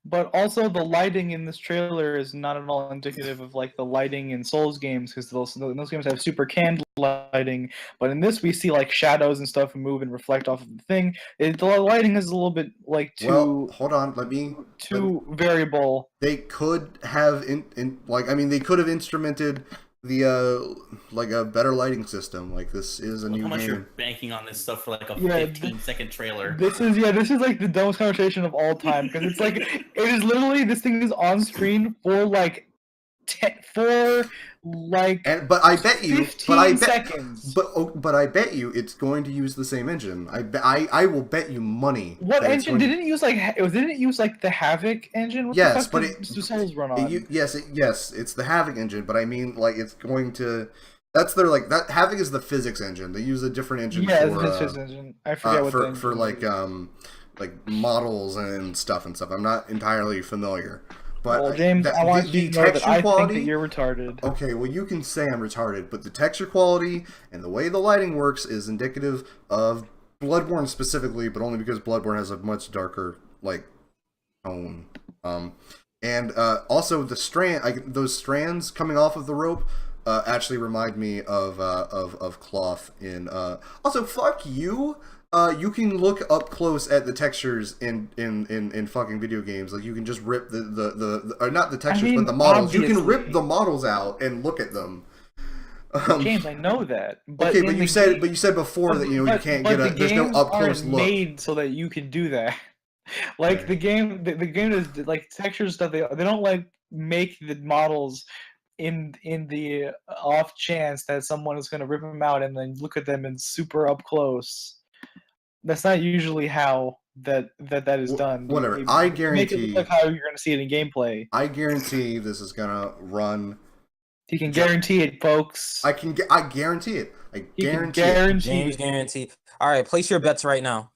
But also, the lighting in this trailer is not at all indicative of like the lighting in Souls games, because those games have super candle lighting. But in this, we see like shadows and stuff move and reflect off of the thing. The lighting is a little bit like Well, hold on, too variable. They could have they could have instrumented the like a better lighting system. Like, this is a new How much game. you're banking on this stuff for like a Yeah, 15-second trailer? This is like the dumbest conversation of all time, because it's like it is literally this thing is on screen for like But I bet you, 15 seconds. but I bet you it's going to use the same engine. I will bet you money. What that it's engine going did it use? Didn't it use like the Havoc engine? What Yes, the fuck but did Souls run on? Yes, it's the Havoc engine, but I mean, like, it's going to. That's their like that. Havoc is the physics engine. They use a different engine. Yeah, for, it's his engine. I forget what the engine for like is. like models and stuff. I'm not entirely familiar. But Well, James, I want you to know that I think that you're retarded. Okay, well, you can say I'm retarded, but the texture quality and the way the lighting works is indicative of Bloodborne specifically, but only because Bloodborne has a much darker, like, tone. And also the those strands coming off of the rope actually remind me of cloth in. Also, fuck you. You can look up close at the textures in fucking video games. Like, you can just rip the or not the textures, but the models. You can rip the models out and look at them. James, I know that. But okay, but you said before that you can't get there's no up close look. Made so that you can do that. Like, Okay. the game is like texture stuff. They don't like make the models in the off chance that someone is going to rip them out and then look at them in super up close. That's not usually how that is done. Whatever. You I make guarantee. it look like how you're going to see it in gameplay. I guarantee this is gonna run. You can guarantee it, folks. I guarantee it. I You can guarantee it. guarantee James it. guarantee. All right, place your bets right now.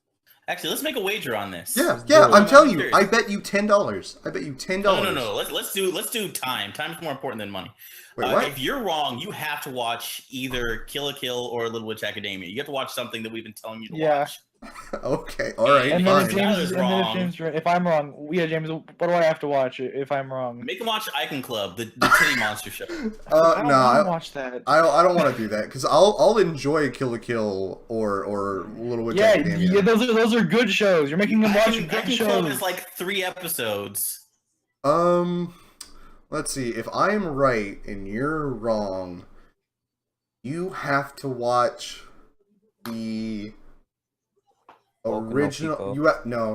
Actually, let's make a wager on this. Yeah, do it. I'm telling you. Serious. I bet you $10. I bet you $10. No. Let's do time. Time is more important than money. Wait, what? If you're wrong, you have to watch either Kill la Kill or Little Witch Academia. You have to watch something that we've been telling you to Yeah. watch. Okay, all right, And fine. then James- if I'm wrong, yeah, James, what do I have to watch if I'm wrong? Make them watch Icon Club, the titty monster show. I don't No, want to watch that. I don't want to do that because I'll enjoy Kill la Kill or Little Witch Yeah, Academia. those are good shows. You're making them watch Icon good Club shows. is like 3 episodes. Let's see. If I'm right and you're wrong, you have to watch the Boku no original. Pico.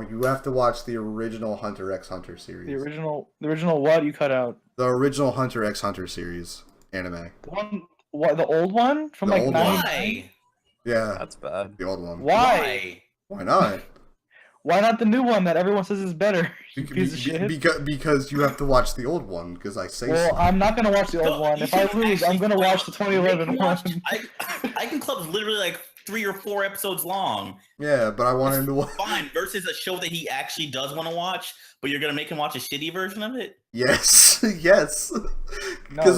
You have to watch the original Hunter x Hunter series. The original what you cut out? The original Hunter x Hunter series anime. The old one from The like old one. 90? Why? Yeah, That's bad. the old one. Why? Why not? Why not the new one that everyone says is better? You piece of shit. Because you have to watch the old one. Because I say Well, so. I'm not gonna watch the old No, one. you If I should lose, I'm actually gonna watch the make 2011 them one. watch- Icon Club is literally like 3 or 4 episodes long. Yeah, but I want him to watch. Fine, versus a show that he actually does want to watch, but you're gonna make him watch a shitty version of it. Yes, yes. No, Because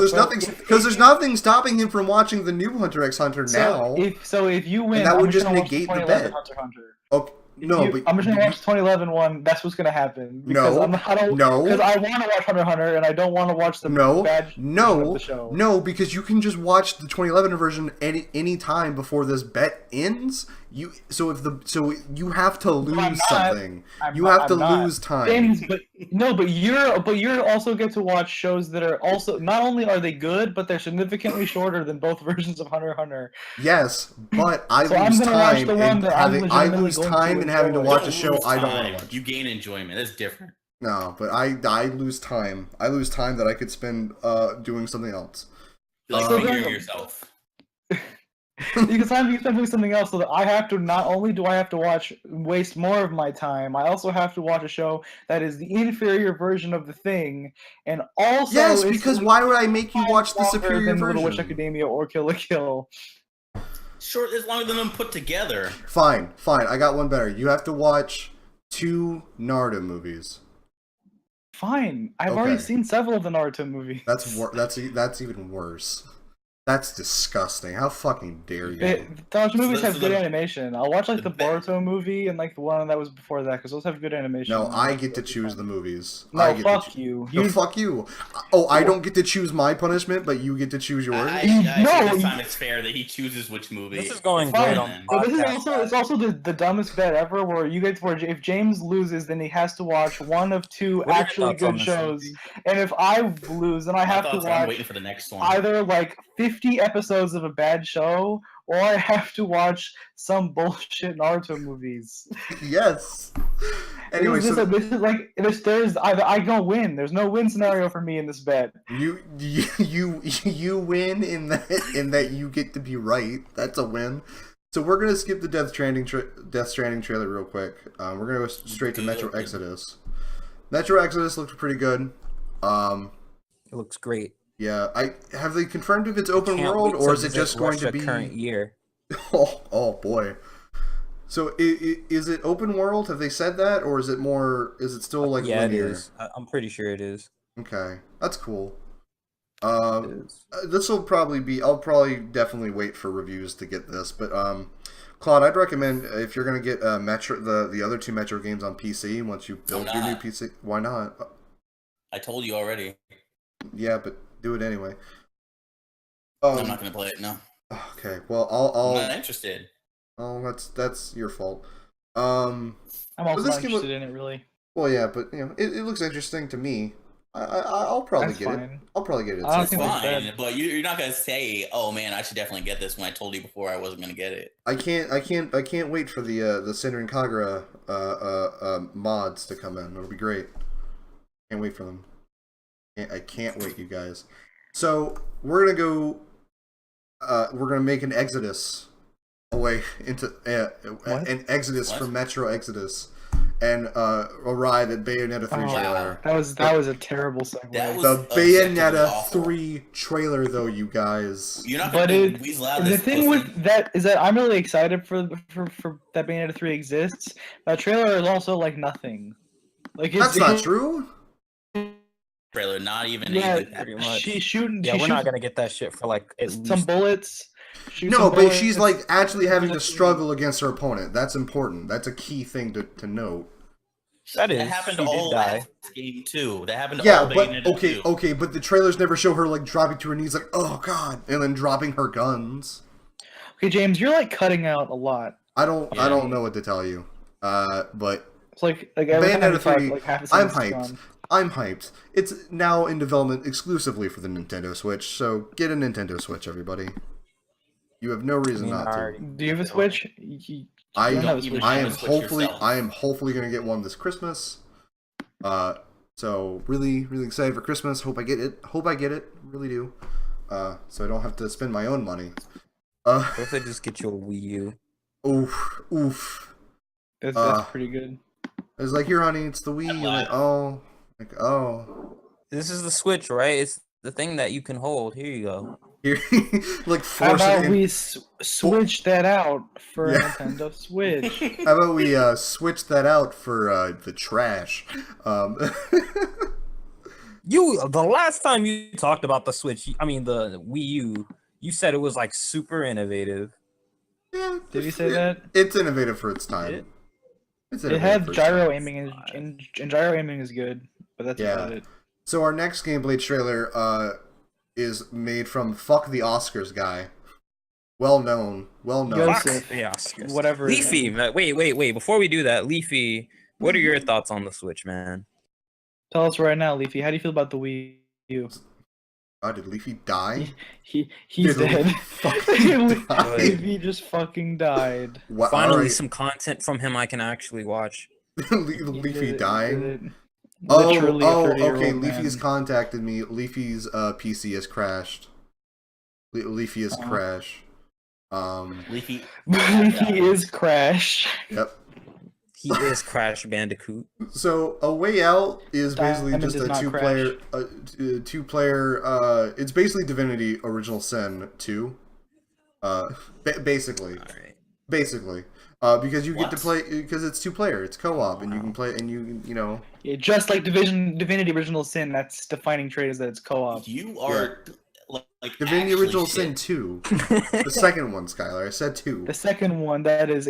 there's nothing stopping him from watching the new Hunter x Hunter now. So if you win, And that I'm would just gonna watch negate the 2011 bet. Hunter x Hunter. no, but I'm just gonna watch the 2011 one. That's what's gonna happen. Because No, I don't. no. Because I want to watch Hunter x Hunter, and I don't want to watch the bad version of the show. No, because you can just watch the 2011 version any time before this bet ends. You you have to lose something. You have to lose time. James, but you're also get to watch shows that are also not only are they good, but they're significantly shorter than both versions of Hunter x Hunter. Yes, but I So I'm lose gonna watch time the one and that I'm having I legitimately lose going time to and having to enjoy. watch You a don't show lose I don't want time. to watch. You gain enjoyment. That's different. No, but I lose time. I lose time that I could spend doing something else. You're like So figuring then- yourself. You can spend doing something else, so that I have to not only do I have to waste more of my time, I also have to watch a show that is the inferior version of the thing, and also Yes, is because why would I make you watch the longer superior than Little Witch version? Academia or Kill la Kill. Short is longer than them put together. Fine. I got one better. You have to watch 2 Naruto movies. Fine, I've already Okay. seen several of the Naruto movies. That's even worse. That's disgusting. How fucking dare you? Naruto movies So have good the- animation. I'll watch like the the be- Boruto movie and like the one that was before that because those have good animation. No, I get to choose the movies. No, I get fuck to you. No, fuck you. Oh, I don't get to choose my punishment, but you get to choose yours? I No, think this you- time it's fair that he chooses which movie. This is going it's great fine on then. But this is podcast, also the dumbest bet ever. Where if James loses, then he has to watch one of 2 What are your actually thoughts on good this, shows, Leafy? and if I lose, then I My have to thoughts are I'm waiting watch for the next one. either like 50 episodes of a bad show, or I have to watch some bullshit Naruto movies. Yes. Anyway, this so is like there's either I don't win. There's no win scenario for me in this bet. you win in that you get to be right. That's a win. So we're gonna skip the Death Stranding trailer real quick. We're gonna go straight to Metro Exodus. Metro Exodus looked pretty good. It looks great. Yeah, have they confirmed if it's open Can't world wait or to is it visit just going to Russia be current year? Oh boy. So is it open world? Have they said that, or is it more? Is it still like Yeah, linear? it is. I'm pretty sure it is. Okay, that's cool. It is. This will probably be. I'll probably definitely wait for reviews to get this, but Claude, I'd recommend if you're gonna get Metro the other 2 Metro games on PC once you build your new not. PC. Why not? I told you already. Yeah, but do it anyway. I'm not gonna play it. No, Okay, well I'm not I'll. interested. Oh, that's your fault. I'm also this not game interested in it really. Well, yeah, but it looks interesting to me. I'll probably That's get it. fine. I'll probably get it. I don't at some think point. that's Fine, but you're not gonna say, "Oh man, I should definitely get this." When I told you before I wasn't gonna get it. I can't wait for the Senran Kagura mods to come in. It'll be great. Can't wait for them. I can't wait, you guys. So we're gonna go. We're gonna make an exodus away into an exodus What? from Metro Exodus, and arrive at Bayonetta 3 Oh, trailer. That was a terrible segue. That was- The objectively Bayonetta awful. 3 trailer, though, you guys. You're not But gonna weasel out of the this thing pussy. with that is that I'm really excited for that Bayonetta 3 exists. That trailer is also like nothing. Like That's not true. trailer, not even Yeah, a Pretty much. she's shooting. Yeah, she we're not shoots gonna get that shit for like at some least. bullets. shoots No, some but bullets. she's like actually having to struggle against her opponent. That's important. That's a key thing to note. That is. That happened she to did all die. last game too. That happened to Yeah, all but Bayonetta 2. okay, but the trailers never show her like dropping to her knees, like oh god, and then dropping her guns. Okay, James, you're like cutting out a lot. I don't Yeah. know what to tell you. But It's like every time Bayonetta you talk, 3, like half a I'm sentence is hyped. gone. I'm hyped. It's now in development exclusively for the Nintendo Switch, so get a Nintendo Switch, everybody. You have no reason not to. Do you have a Switch? You I don't have a even Switch. I have am a Switch hopefully yourself. gonna get one this Christmas. So really excited for Christmas. Hope I get it. Really do. So I don't have to spend my own money. What if they just get you a Wii U? Oof. That's pretty good. I was like, here, honey, it's the Wii. I'm like, oh. This is the Switch, right? It's the thing that you can hold. Here you go. Here, like How force it about in. we switch that out for Yeah. a Nintendo Switch? How about we switch that out for the trash? The last time you talked about the Switch, I mean the Wii U, you said it was like super innovative. Yeah, Did you say that? It's innovative for its time. Did it? It's It had gyro aiming, and gyro aiming is good, but that's about it. So our next gameplay trailer is made from Fuck the Oscars guy. Well known. Joseph, the Oscars. whatever his Leafy, name. wait. Before we do that, Leafy, what are your thoughts on the Switch, man? Tell us right now, Leafy. How do you feel about the Wii U? Did Leafy die? He's Did dead. Leafy fucking die? Leafy just fucking died. Finally, some content from him I can actually watch. Leafy dying? Literally a 30-year-old okay. man. Leafy's contacted me. Leafy's PC has crashed. Leafy is crash. Leafy. Leafy is Crash. Yep. He is Crash Bandicoot. So A Way Out is basically Diamond just does a not two-player. It's basically Divinity Original Sin 2. Basically. All right. Basically. Because you get to play because it's 2-player. It's co-op, and you can play and you know. Yeah, just like Divinity Original Sin, that's defining trait is that it's co-op. You are like Divinity actually Original shit. Sin 2. The second one, Skylar. I said 2. The second one that is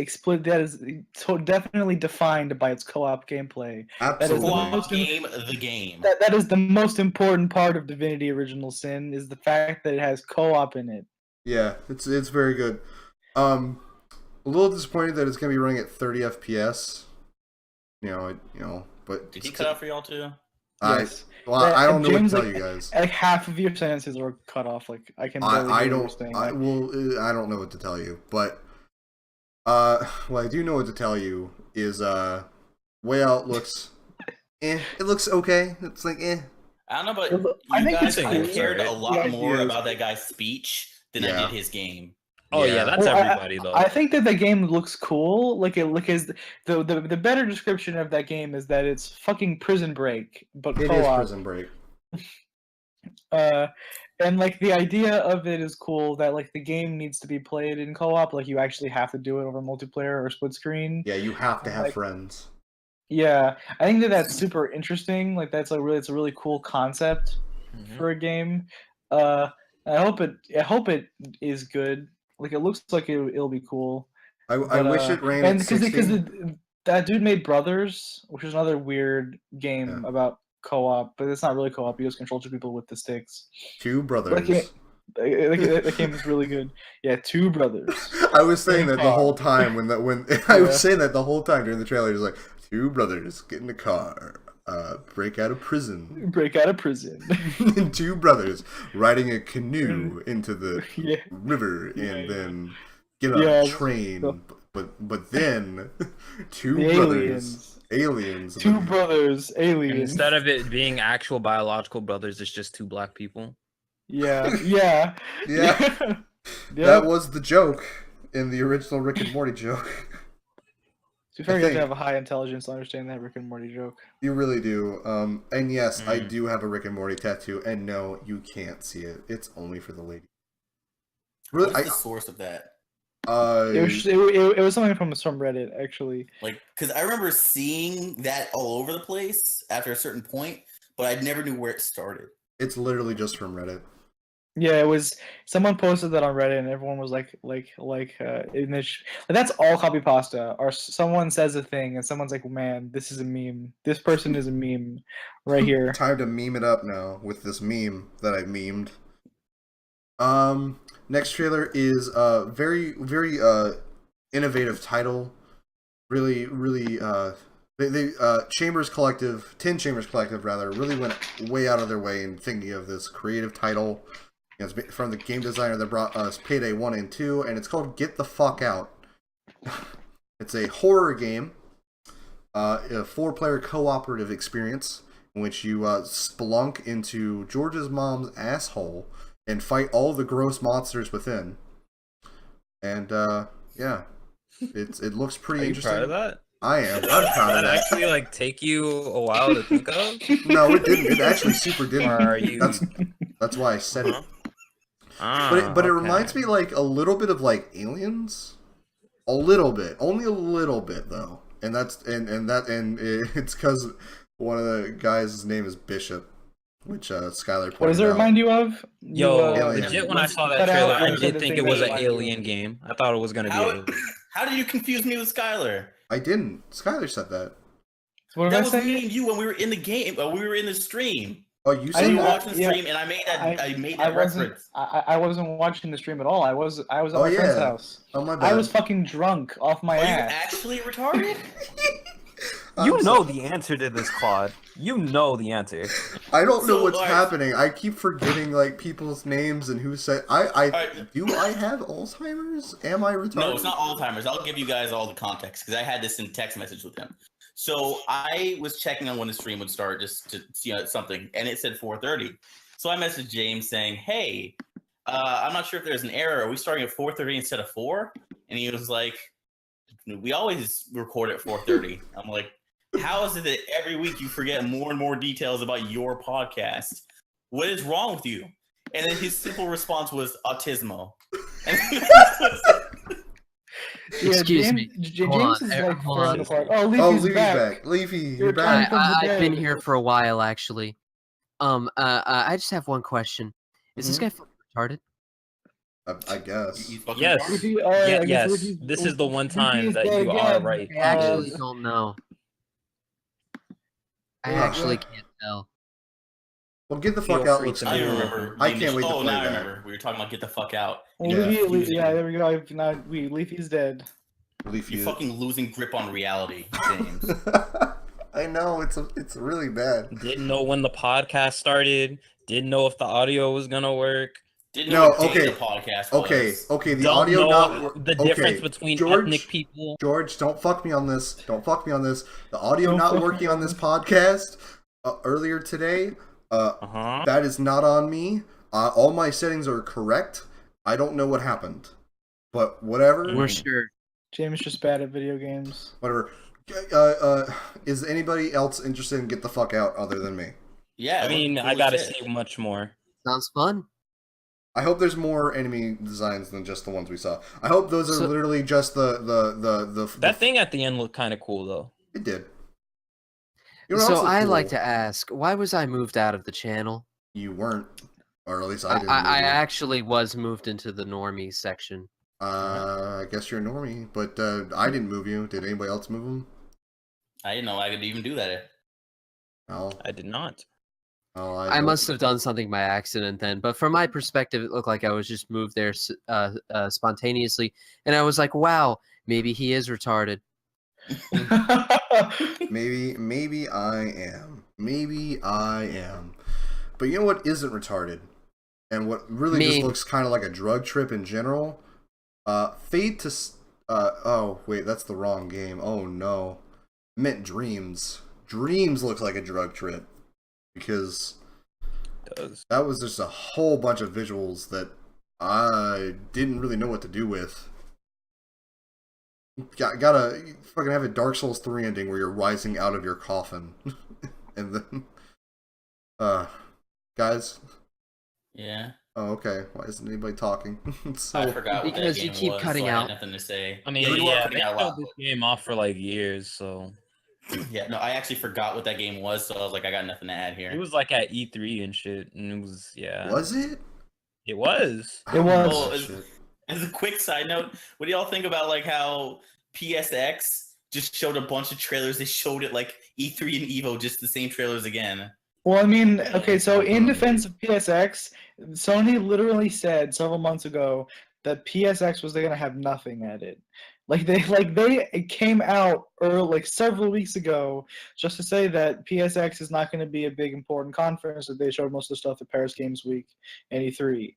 definitely defined by its co-op gameplay. Absolutely. Co-op game, the game. That is the most important part of Divinity Original Sin is the fact that it has co-op in it. Yeah, it's very good. A little disappointed that it's gonna be running at 30 FPS. But Did he cut out for y'all too? Yes. I don't know what to James, tell like, you guys. Like half of your sentences are cut off. Like I can. Barely I hear what don't. you're saying. I don't know what to tell you, but what I do know what to tell you is Way Out looks, It looks okay. It's like I don't know, but I you think guys, it's I cool. cared a The lot idea more is about that guy's speech than I did his game. Oh yeah, that's Well, everybody though. I think that the game looks cool. The better description of that game is that it's fucking Prison Break, but it co-op. is Prison Break. And like the idea of it is cool. That like the game needs to be played in co-op. Like you actually have to do it over multiplayer or split screen. Yeah, you have to have Like- friends. Yeah, I think that that's super interesting. Like it's a really cool concept Mhm. for a game. I hope it is good. Like it looks like it'll be cool. I But, wish it ran and at 60. that dude made Brothers, which is another weird game Yeah. about co-op, but it's not really co-op. You just control 2 people with the sticks. Two brothers. That game is really good. Yeah, 2 brothers. I was saying that the car. whole time when I was saying that the whole time during the trailer. It was like 2 brothers get in a car, break out of prison, Break out of prison. and 2 brothers riding a canoe into the Yeah. river, and Yeah. then get on Yeah. a train. But then 2 The brothers, aliens, 2 brothers, aliens. Instead of it being actual biological brothers, it's just 2 black people. Yeah. Yeah. Yeah. That was the joke in the original Rick and Morty joke. To be fair, I you have to think- have a high intelligence to understand that Rick and Morty joke. You really do. And yes, I Mm. do have a Rick and Morty tattoo, and no, you can't see it. It's only for the lady. Really, What's the source of that? It was something from Reddit actually. Like, because I remember seeing that all over the place after a certain point, but I never knew where it started. it's literally just from Reddit. Yeah, it was someone posted that on Reddit, and everyone was like, that's all copy pasta. Or someone says a thing, and someone's like, man, this is a meme. This person is a meme, right here. Time to meme it up now with this meme that I memed. Next trailer is a very innovative title. Really Chambers Collective, 10 Chambers Collective rather, really went way out of their way in thinking of this creative title. It's from the game designer that brought us Payday 1 and 2, and it's called Get the Fuck Out. It's a horror game, a 4-player cooperative experience in which you spelunk into George's mom's asshole and fight all the gross monsters within. And yeah, it looks pretty Are you interesting. proud of that? I am. I'm proud of Did that that. actually take you a while to think of? No, it didn't. It actually super didn't. Or are you? That's why I said it. Ah, But it okay. reminds me a little bit of Aliens, a little bit, only a little bit though, and it's because one of the guys' name is Bishop, which Skylar pointed What does it out. remind you of? Yo, Alien. legit, when I saw that cut out trailer, I and did said think the it was thing an that alien game. I thought it was gonna be. How did you confuse me with Skylar? I didn't. Skylar said that. What did That I was say? me and you when we were in the game. We were in the stream. Oh, you I We said were didn't- that? watching the stream, and I made that wasn't. reference. I wasn't watching the stream at all. I was at Oh, my friend's yeah. house. Oh, my bad. I was fucking drunk off my Are you ass. actually retarded? You I'm know so- the answer to this, Claude. You know the answer. I don't know So, what's alright. happening. I keep forgetting like people's names and who said. Alright. Do I have Alzheimer's? Am I retarded? No, it's not Alzheimer's. I'll give you guys all the context because I had this in text message with him. So I was checking on when the stream would start just to see something, and it said 4:30. So I messaged James saying, "Hey, I'm not sure if there's an error. Are we starting at 4:30 instead of 4?" And he was like, "We always record at 4:30." I'm like, "How is it that every week you forget more and more details about your podcast? What is wrong with you?" And then his simple response was autismo. And Excuse me. James Hold is on, like hold falling on. apart. Oh, Oh, Leafy's Leafy's back. back. Leafy, You're you're back. from the I've been dead. here for a while, actually. I just have one question. Is this guy fucking retarded? I guess. he's fucking Yes. retarded. Leafy, I guess Yes. Leafy's- This is the one Leafy time is that dead you are again. right. I actually Uh, don't know. I Yeah. actually can't tell. Well, get the Feel fuck out. free Looks to I cool. do remember. I the can't wait to initial- play now I that. remember. We were talking about get the fuck out. Yeah. Yeah, there we go. Leafy's dead. Leafy. You're fucking losing grip on reality, James. I know it's really bad. Didn't know when the podcast started. Didn't know if the audio was gonna work. Didn't No, know what day okay. the podcast Okay, was. okay. The Don't audio know not the okay, difference between George, ethnic people. George, don't fuck me on this. Don't fuck me on this. The audio Don't not fuck me working on on this podcast earlier today. Uh-huh. That is not on me. All my settings are correct. I don't know what happened, but whatever. We're sure. James just bad at video games. Whatever. Is anybody else interested in get the fuck out other than me? Yeah, I mean, cool I as gotta shit. see much more. Sounds fun. I hope there's more enemy designs than just the ones we saw. I hope those are So- literally just the That thing at the end looked kind of cool, though. It did. You know what So else looked I like cool? to ask, why was I moved out of the channel? You weren't, or at least I didn't. I move you. actually was moved into the normie section. I guess you're a normie, but I didn't move you. Did anybody else move him? I didn't know I could even do that. No. I did not. Oh, I must have done something by accident then, but from my perspective, it looked like I was just moved there spontaneously, and I was like, "Wow, maybe he is retarded." Maybe I am. Maybe I am. But you know what isn't retarded, and what really just Me. looks kind of like a drug trip in general. Fade to. Oh wait, that's the wrong game. Oh no, I meant Dreams. Dreams looks like a drug trip because It does. that was just a whole bunch of visuals that I didn't really know what to do with. Gotta fucking have a Dark Souls 3 ending where you're rising out of your coffin. And then guys. Yeah, Oh, okay. Why isn't anybody talking? So I forgot what Because that you game keep was, cutting so I out. had nothing to say. I mean, you are yeah, cutting they out a showed lot. this game off for like years, so Yeah, no, I actually forgot what that game was, so I was like, I got nothing to add it here. was like at E3 and shit, and it was was it? it was. I don't know was. that Well, shit. As a quick side note, what do y'all think about like how PSX just showed a bunch of trailers? They showed it like E3 and Evo, just the same trailers again. Well, I mean, okay, so in defense of PSX, Sony literally said several months ago that PSX was going to have nothing at it. They came out early, like several weeks ago, just to say that PSX is not going to be a big important conference. That they showed most of the stuff at Paris Games Week and E3.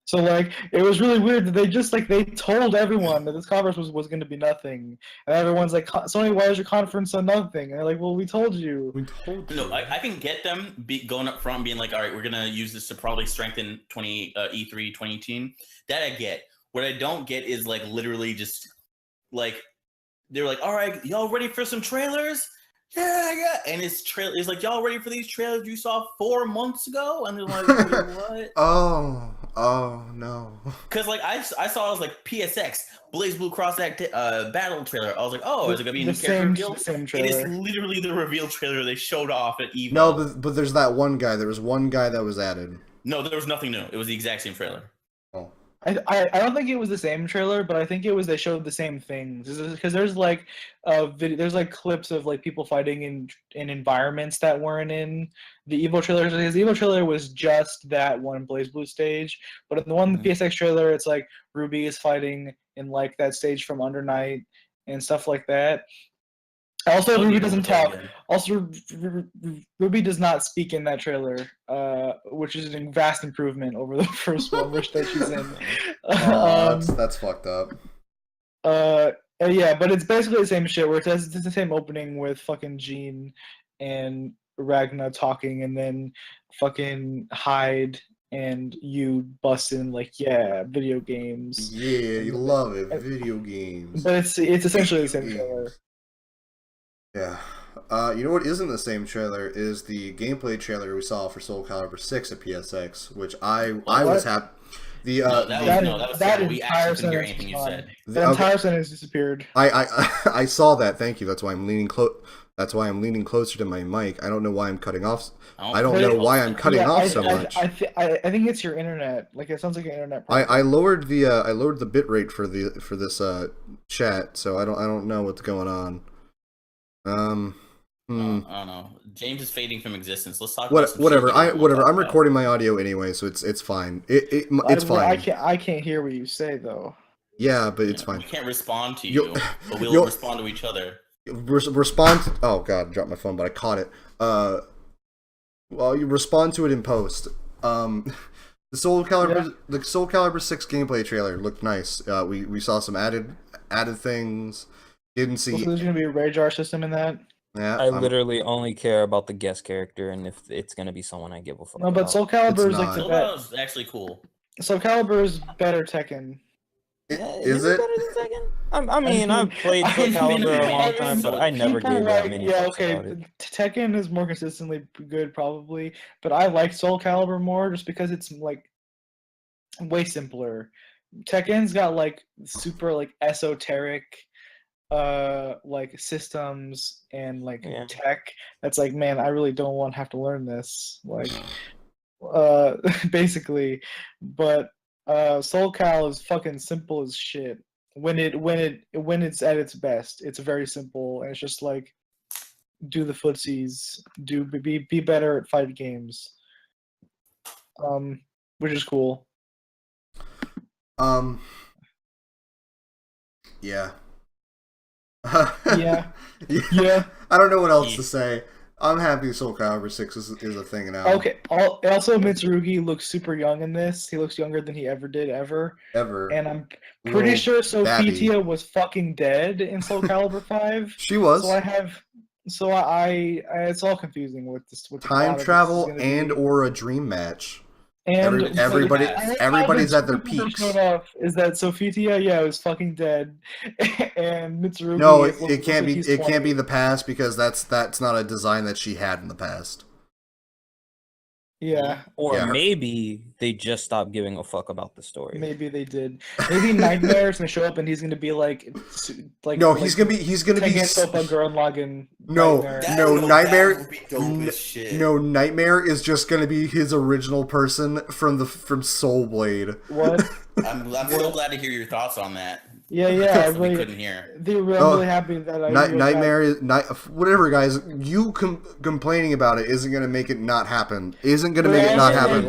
So like it was really weird that they just like they told everyone that this conference was going to be nothing, and everyone's like, Sony, why is your conference on nothing? And they're like, well, we told you. We told you. No, I can get them going up front, and being like, all right, we're gonna use this to probably strengthen E3 2018. That I get. What I don't get is like literally just like they're like, all right, y'all ready for some trailers? Yeah, and it's like, y'all ready for these trailers you saw 4 months ago? And they're like, wait, what? Oh no. Because like I saw it was like PSX Blaze Blue Cross Act battle trailer. I was like, oh, is it gonna be a new character reveal? The same It trailer. is literally the reveal trailer they showed off at Evo. No, but there's that one guy. There was one guy that was added. No, there was nothing new. It was the exact same trailer. Oh. I don't think it was the same trailer, but I think it was they showed the same things. Because there's like there's like clips of like people fighting in environments that weren't in the Evo trailer. Because the Evo trailer was just that one Blaze Blue stage, but in the one PSX trailer, it's like Ruby is fighting in like that stage from Under Night and stuff like that. Also, Ruby doesn't talk. Also, Ruby does not speak in that trailer, which is a vast improvement over the first one, which that she's in. That's fucked up. Yeah, but it's basically the same shit. Where it's the same opening with fucking Jean and Ragna talking, and then fucking Hyde and you bust in like, yeah, video games. Yeah, you love it, video games. But it's essentially the same trailer. Yeah. You know what isn't the same trailer is the gameplay trailer we saw for Soul Calibur 6 at PSX, which I was happy. That entire sentence disappeared. I saw that. Thank you. That's why I'm leaning closer to my mic. I don't know why I'm cutting off. I don't know why I'm cutting off so much. I think it's your internet. Like it sounds like an internet problem. I lowered the bit rate for this chat, so I don't know what's going on. I don't know. James is fading from existence. Let's talk about whatever. I'm recording my audio anyway, so it's fine. It's fine. I can't hear what you say though. Yeah, but it's fine. We can't respond to you, but we'll respond to each other. Respond to, oh god, I dropped my phone, but I caught it. Well, you respond to it in post. The Soul Calibur 6 gameplay trailer looked nice. We saw some added things. Didn't see. So there's gonna be a Rayjar system in that. Yeah, I literally only care about the guest character, and if it's gonna be someone I give a fuck. No, but Soul Calibur is like Soul Calibur is actually cool. Soul Calibur is better Tekken. Is it better than Tekken? I mean, I've played Soul Calibur a long time, but I never gave that many. Yeah, okay. Tekken is more consistently good, probably, but I like Soul Calibur more just because it's like way simpler. Tekken's got like super like esoteric like systems and like tech that's like, man, I really don't want to have to learn this, like basically. But Soul Cal is fucking simple as shit. When it's at its best, it's very simple, and it's just like do the footsies, be better at fight games, which is cool. Yeah. Yeah. Yeah. I don't know what else to say. I'm happy Soul Calibur 6 is a thing now. Okay. Also, Mitsurugi looks super young in this. He looks younger than he ever did, ever. And I'm pretty sure Sophitia was fucking dead in Soul Calibur 5. She was. So I it's all confusing with this. With time travel and or a dream match. And everybody's at their peaks. Is that Sophitia? Was fucking dead, and Mitsurugi. No, it can't be. It can't be the past because that's not a design that she had in the past. Yeah. Or maybe they just stopped giving a fuck about the story. Maybe they did. Maybe Nightmare's gonna show up and he's gonna be like no, he's gonna be Nightmare is just gonna be his original person from Soul Blade. What? I'm so glad to hear your thoughts on that. Yeah. We couldn't hear. I'm really happy that Nightmare is whatever, guys. You complaining about it isn't gonna make it not happen. Isn't gonna make it not happen.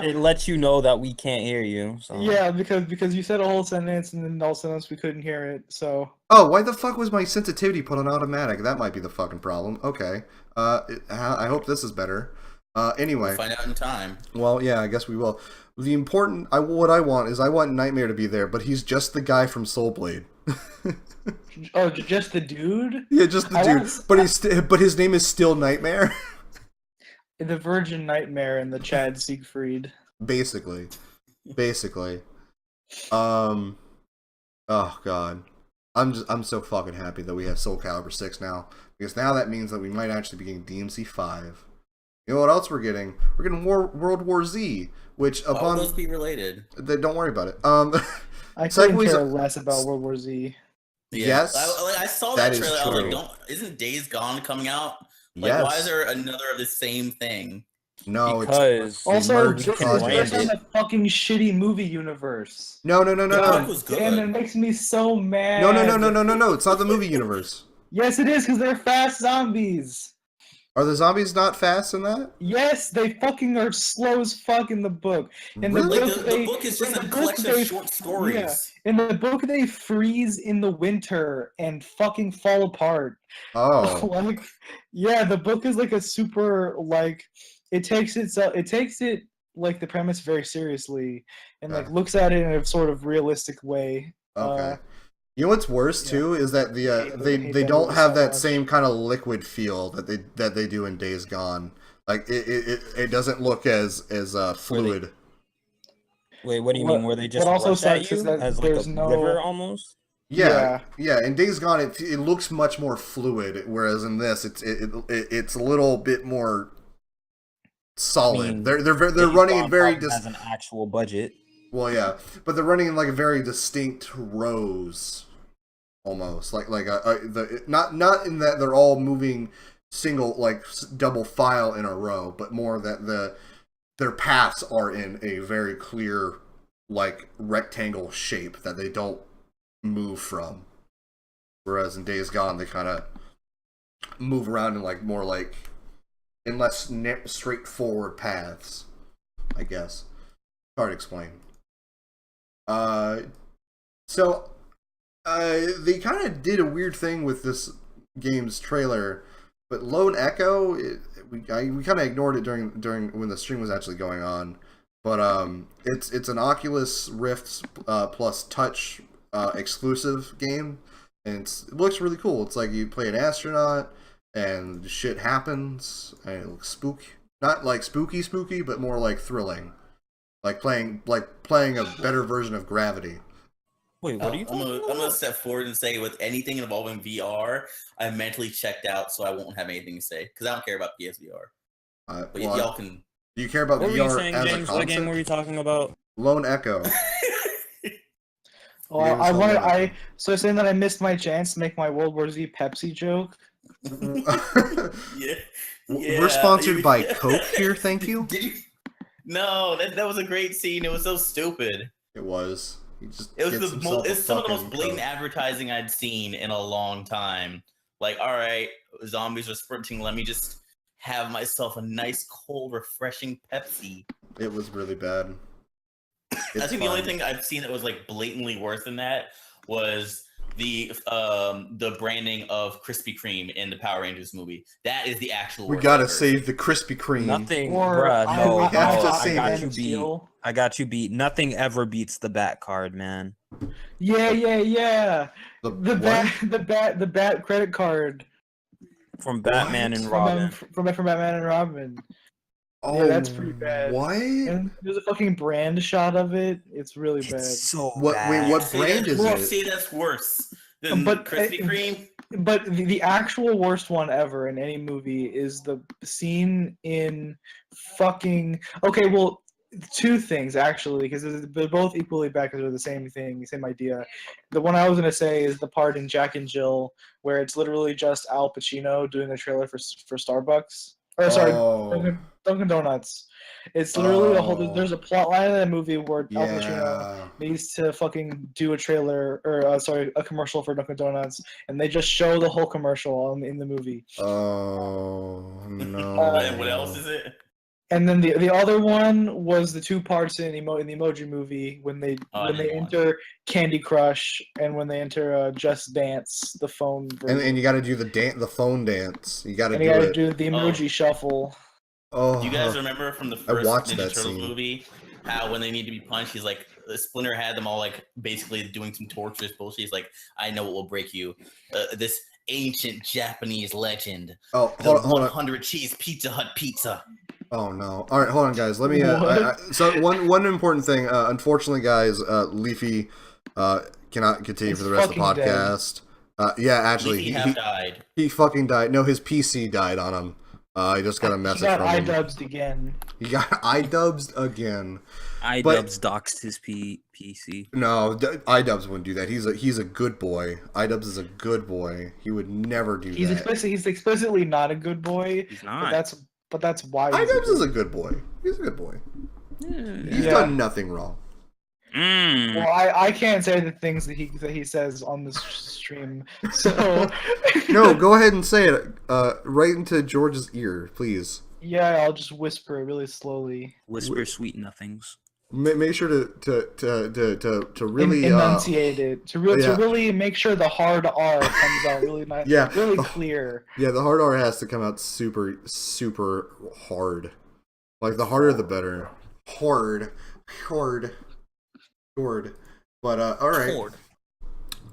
It lets you know that we can't hear you. So. Yeah, because you said a whole sentence and then the whole sentence we couldn't hear it. So. Oh, why the fuck was my sensitivity put on automatic? That might be the fucking problem. Okay. I hope this is better. Anyway. We'll find out in time. Well, yeah, I guess we will. What I want Nightmare to be there, but he's just the guy from Soul Blade. Oh, just the dude? Yeah, just the dude. But his name is still Nightmare. The Virgin Nightmare and the Chad Siegfried. Basically. Oh god. I'm so fucking happy that we have Soul Calibur 6 now, because now that means that we might actually be getting DMC 5. You know what else we're getting? We're getting World War Z, which upon those be related. Don't worry about it. I couldn't care less about World War Z. Yeah. Yes, I saw that trailer. I was like, isn't Days Gone coming out? Like, why is there another of the same thing? No, Because Also, merged this is project. based on the fucking shitty movie universe. no. The book was And it good. makes me so mad. No. It's not the movie universe. Yes, it is, because they're fast zombies. Are the zombies not fast in that? Yes, they fucking are slow as fuck in the book. In the Really? Like book, the book is just in a the book, collection of they- short stories. Yeah, in the book they freeze in the winter and fucking fall apart. Oh, Like, yeah, the book is like a super like it takes it like the premise very seriously and like Okay. looks at it in a sort of realistic way. okay. You know what's worse yeah. too is that the I hate they that don't movie have so that much. same kind of liquid feel that they do in Days Gone. Like it doesn't look as fluid. Wait, what do you mean? Where they just what also rush at sucks is you that as like a there's no- river almost? Yeah. In Days Gone, it looks much more fluid, whereas in this, it's a little bit more solid. I mean, they're Days running Gone in very probably has an actual budget. well, yeah, but they're running in like a very distinct rows, almost like not in that they're all moving single like double file in a row, but more that their paths are in a very clear like rectangle shape that they don't move from. Whereas in Days Gone, they kind of move around in like more like in less straightforward paths, I guess. Hard to explain. They kind of did a weird thing with this game's trailer, but Lone Echo, we kind of ignored it during when the stream was actually going on. But it's an Oculus Rift plus touch exclusive game, and it looks really cool. It's like you play an astronaut, and shit happens, and it looks not like spooky, but more like thrilling. Like playing a better version of Gravity. Wait, what are you talking I'm gonna step forward and say with anything involving VR, I'm mentally checked out, so I won't have anything to say because I don't care about PSVR. But y'all can. Do you care about What were you VR saying, as James? a What game were concept? you talking about? Lone Echo. Oh, Yeah, I so wanted. like- So saying that I missed my chance to make my World War Z Pepsi joke. Yeah. We're sponsored by Coke here, thank you. Did you? No, that was a great scene. It was so stupid. It was. He just It was gets himself it's a some of the fucking most blatant Coke. advertising I'd seen in a long time. Like, all right, zombies are sprinting. Let me just have myself a nice, cold, refreshing Pepsi. It was really bad. I think the only thing I've seen that was like blatantly worse than that was the branding of Krispy Kreme in the Power Rangers movie. That is the actual. We worst gotta I've heard. save the Krispy Kreme. Nothing, Or bruh. No, we have to I save got it. you beat. I got you beat. Nothing ever beats the bat card, man. Yeah. The The bat credit card From Batman and from Robin. from Batman and Robin. Oh, Yeah, that's pretty bad. What? And there's a fucking brand shot of it. It's really bad. It's so What- wait, bad. what brand is it? See, that's worse than But, Krispy Kreme. But the actual worst one ever in any movie is the scene in fucking. Okay, well, two things actually, because they're both equally bad because they're the same thing, same idea. The one I was gonna say is the part in Jack and Jill where it's literally just Al Pacino doing a trailer for Starbucks. Or sorry, Oh, Dunkin' Donuts. It's literally a whole. Oh. There's a plot line in that movie where Al Pacino yeah. needs to fucking do a trailer or a commercial for Dunkin' Donuts, and they just show the whole commercial in the movie. Oh no. And what else is it? And then the other one was the two parts in the Emoji Movie when they Oh, I when they didn't watch enter Candy Crush and when they enter Just Dance, the phone version. And you got to do the phone dance. You got to And do you gotta it. do the emoji shuffle. Oh, You guys remember from the first watched Ninja that Turtle scene. movie how when they need to be punched, he's like, Splinter had them all like basically doing some torturous bullshit. He's like, I know what will break you. This ancient Japanese legend, oh, the hold on. 100 cheese Pizza Hut pizza. Oh no! All right, hold on, guys. Let me. What? So one important thing. Unfortunately, guys, Leafy cannot continue for the rest of the fucking dead. podcast. Yeah, actually, Leafy half died. he fucking died. No, his PC died on him. He just got a message He got from him. iDubbbed again. He got iDubbbed again. iDubbbz doxed his PC. No, iDubbbz wouldn't do that. He's a good boy. iDubbbz is a good boy. He would never do He's that. explicitly not a good boy. He's But not. that's but that's why Idubbbz is a good boy. He's a good boy. He's done nothing wrong. Well, I can't say the things that he says on this stream, so No, go ahead and say it right into George's ear, please. yeah, I'll just whisper it really slowly. Whisper sweet nothings. Make sure to really Enunciate it to really make sure the hard R comes out really nice, really clear. Yeah, the hard R has to come out super hard. Like the harder the better. Hard. But all right.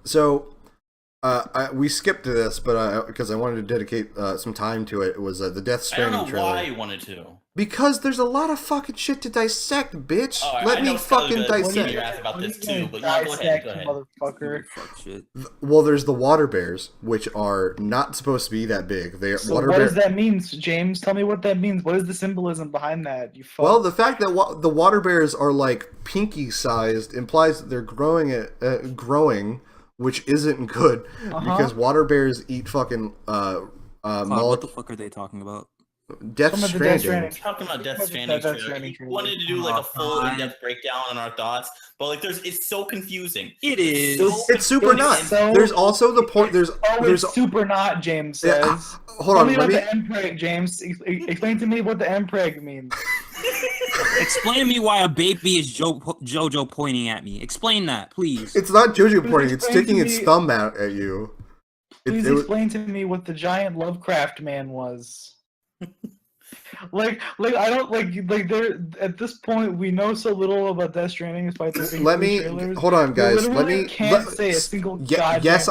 So we skipped to this, but because I wanted to dedicate some time to it. It was the Death Stranding trailer. I don't know why you wanted to. Because there's a lot of fucking shit to dissect, bitch. Right, Let me fucking dissect. Your ass about this too, but no, go ahead. Motherfucker. Fuck shit. Well, there's the water bears, which are not supposed to be that big. They're So what does that mean, James? Tell me what that means. What is the symbolism behind that? You fuck. Well, the fact that the water bears are like pinky sized implies that they're growing, which isn't good because water bears eat fucking what the fuck are they talking about? Death Stranding. Talking about Death Stranding trailer. We wanted to do like a full in-depth breakdown on our thoughts, but like it's so confusing. It is. It's super not. There's also the point. There's super not. James says. Hold on. Tell me about the MPreg, James. Explain to me what the MPreg means. Explain to me why a baby is Jojo pointing at me. Explain that, please. It's not Jojo pointing. It's sticking its thumb out at you. Please explain to me what the giant Lovecraft man was. like I don't like there at this point we know so little about Death Stranding despite there being trailers. Hold on, guys. Can't say a single yes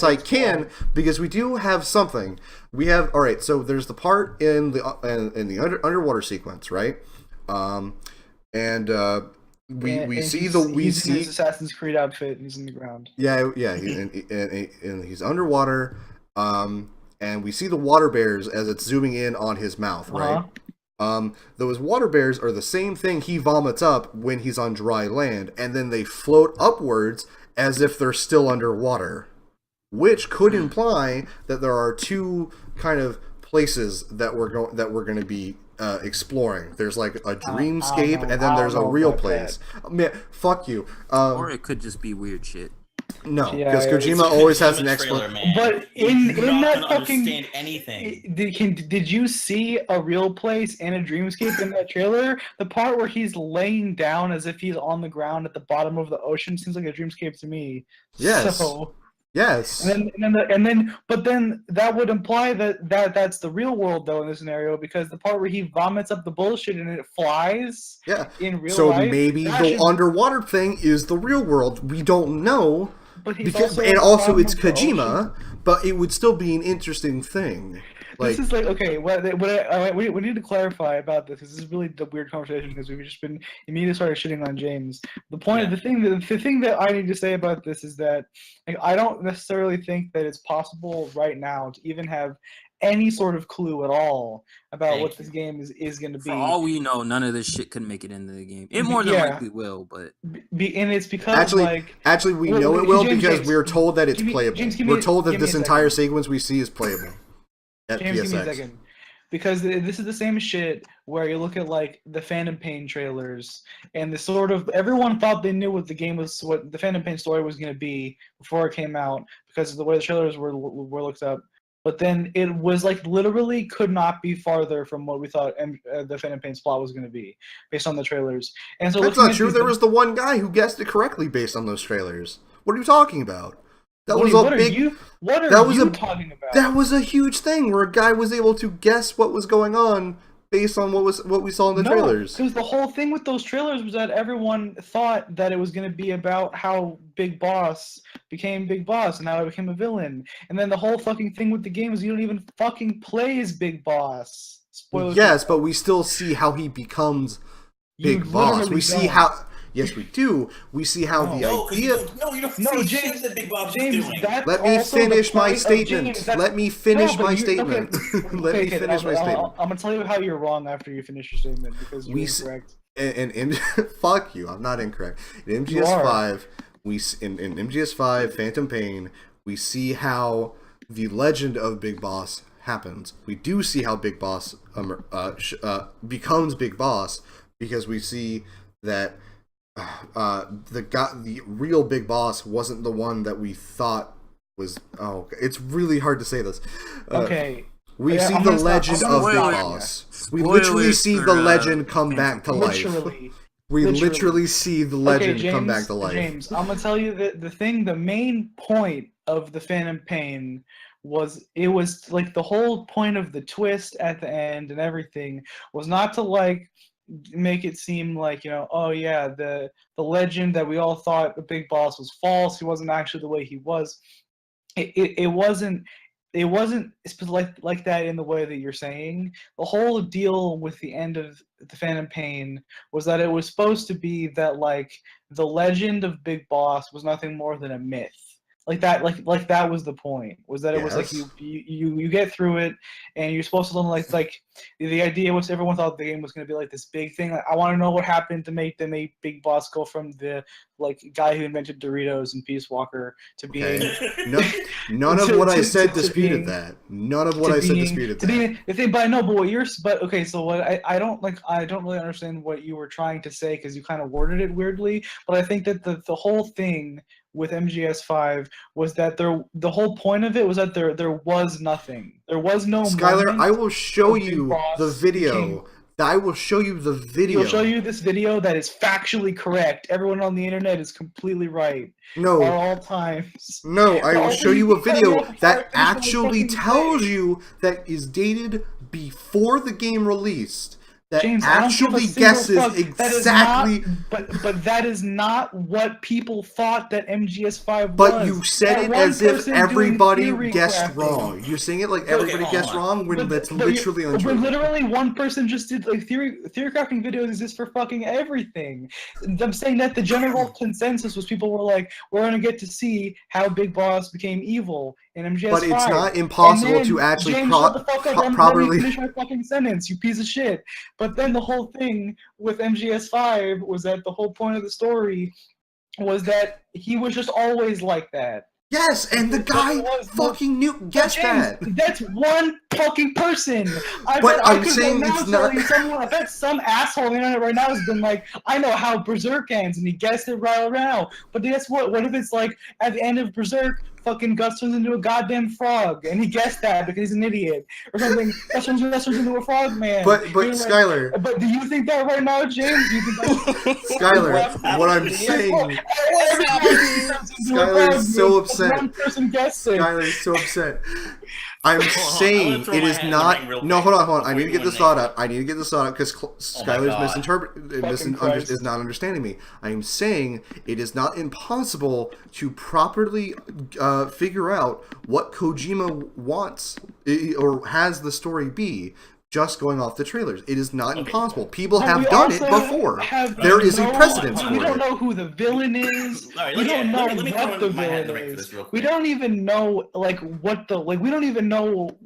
I can because we do have something. We have all right. So there's the part in the underwater sequence, right? We see his Assassin's Creed outfit and he's in the ground. Yeah, and he's underwater. And we see the water bears as it's zooming in on his mouth, right? Those water bears are the same thing he vomits up when he's on dry land, and then they float upwards as if they're still underwater, which could imply that there are two kind of places that we're going to be exploring. There's like a dreamscape, and then there's a real place. Man, fuck you. Or it could just be weird shit. No, because Kojima always has an explanation. But in that fucking understand anything. Did you see a real place and a dreamscape in that trailer? The part where he's laying down as if he's on the ground at the bottom of the ocean seems like a dreamscape to me. Yes. So, yes. But then that would imply that's the real world though in this scenario because the part where he vomits up the bullshit and it flies. Yeah. In real so life. So maybe the underwater thing is the real world. We don't know. But also it's Kojima, but it would still be an interesting thing. This is like okay. We need to clarify about this because this is really the weird conversation because we've just been immediately started shitting on James. The thing that I need to say about this is that I don't necessarily think that it's possible right now to even have any sort of clue at all about what this game is going to be. For all we know, none of this shit could make it into the game. It more than likely will, but and it's because actually we know it will because we're told that it's playable. We're told that this entire sequence we see is playable. James, give me a second. Because this is the same shit where you look at like the Phantom Pain trailers and the sort of everyone thought they knew what the game was, what the Phantom Pain story was going to be before it came out because of the way the trailers were looked up. But then it was like literally could not be farther from what we thought the Phantom Pain's plot was going to be based on the trailers. And so that's not true. There was the one guy who guessed it correctly based on those trailers. What are you talking about? That was a big. What are you talking about? That was a huge thing where a guy was able to guess what was going on based on what we saw in the trailers. Because the whole thing with those trailers was that everyone thought that it was going to be about how Big Boss became Big Boss and how he became a villain. And then the whole fucking thing with the game is you don't even fucking play as Big Boss. Spoilers. Yes, but we still see how he becomes Big Boss. We see how. Yes, we do. We see how the idea. You don't see James, the Big Boss is doing. Let me finish my statement. Let me finish my statement. Let me finish my statement. I'm gonna tell you how you're wrong after you finish your statement because you're incorrect. And fuck you. I'm not incorrect. In MGS5, in MGS5 Phantom Pain, we see how the legend of Big Boss happens. We do see how Big Boss becomes Big Boss, because we see that the real Big Boss wasn't the one that we thought was. Oh, it's really hard to say this. Okay. We Yeah, see I'm the gonna stop- legend I'm of gonna Big stop. Boss. We literally see the legend come back to life. Literally. We Literally. literally see the legend come back to life. James, I'm gonna tell you that the main point of the Phantom Pain was, it was like the whole point of the twist at the end and everything was not to like make it seem like, oh yeah, the legend that we all thought the Big Boss was false. He wasn't actually the way he was. It wasn't. It wasn't like that in the way that you're saying. The whole deal with the end of the Phantom Pain was that it was supposed to be that like the legend of Big Boss was nothing more than a myth. Like that was the point. Was that it was like Yes. you get through it, and you're supposed to learn like the idea was everyone thought the game was going to be like this big thing. Like, I want to know what happened to make Big Boss go from the like guy who invented Doritos and Peace Walker to being None of what I said to disputed being- that. None of what I said disputed to that. being the thing. But I know, but okay. So what I don't really understand what you were trying to say, because you kind of worded it weirdly. But I think that the whole thing with MGS5 was that the whole point of it was that there was nothing. There was no Skylar, moment I will show where Big you Boss the video. became- I will show you the video. He'll show you this video that is factually correct. Everyone on the internet is completely right at No, all times. no, I will No, show you a you can't video go before I that finish what I'm actually fucking tells saying. you that is dated before the game released. That James, I don't give a actually single guesses fuck. That is exactly. not, but that is not what people thought that MGS5 But was. you said That it one as if person doing everybody theory guessed crafting. wrong. You're saying it like Okay, everybody hold guessed on. wrong when that's But literally untrue. But literally one person just did like theory crafting videos exist for fucking everything. I'm saying that the general consensus was people were like, we're gonna get to see how Big Boss became evil in MGS5. But it's not impossible And to then, actually James, shut the fuck up. Let me properly. finish my fucking sentence, you piece of shit. But then the whole thing with MGS5 was that the whole point of the story was that he was just always like that. Yes, and the guy fucking knew. Guess James, that. that's one fucking person. I But bet I I'm could saying right now it's tell not- you I bet some asshole on the internet right now has been like, I know how Berserk ends, and he guessed it right now. But guess what? What if it's like at the end of Berserk, fucking Gus turns into a goddamn frog, and he guessed that because he's an idiot or something? Gus turns into a frog man. But You're like, Skylar, but do you think that right now, James? Do you think that's Skylar, what I'm saying, Skylar is so upset. One person guessed it. Skylar is so upset. I'm Hold on, I'm saying gonna throw it my is hat in the not. ring real No, quick hold on. I before need to you get go this next. thought out. I need to get this thought out because Oh my Skylar's God. Christ. is not understanding me. I am saying it is not impossible to properly figure out what Kojima wants or has the story be. Just going off the trailers, it is not impossible. People But have we done it also before. have There is a no- precedence We for don't it. know who the villain is. All right, We let don't know me what throw the my hat in the villain ring for this is. real We quick. don't even know we don't even know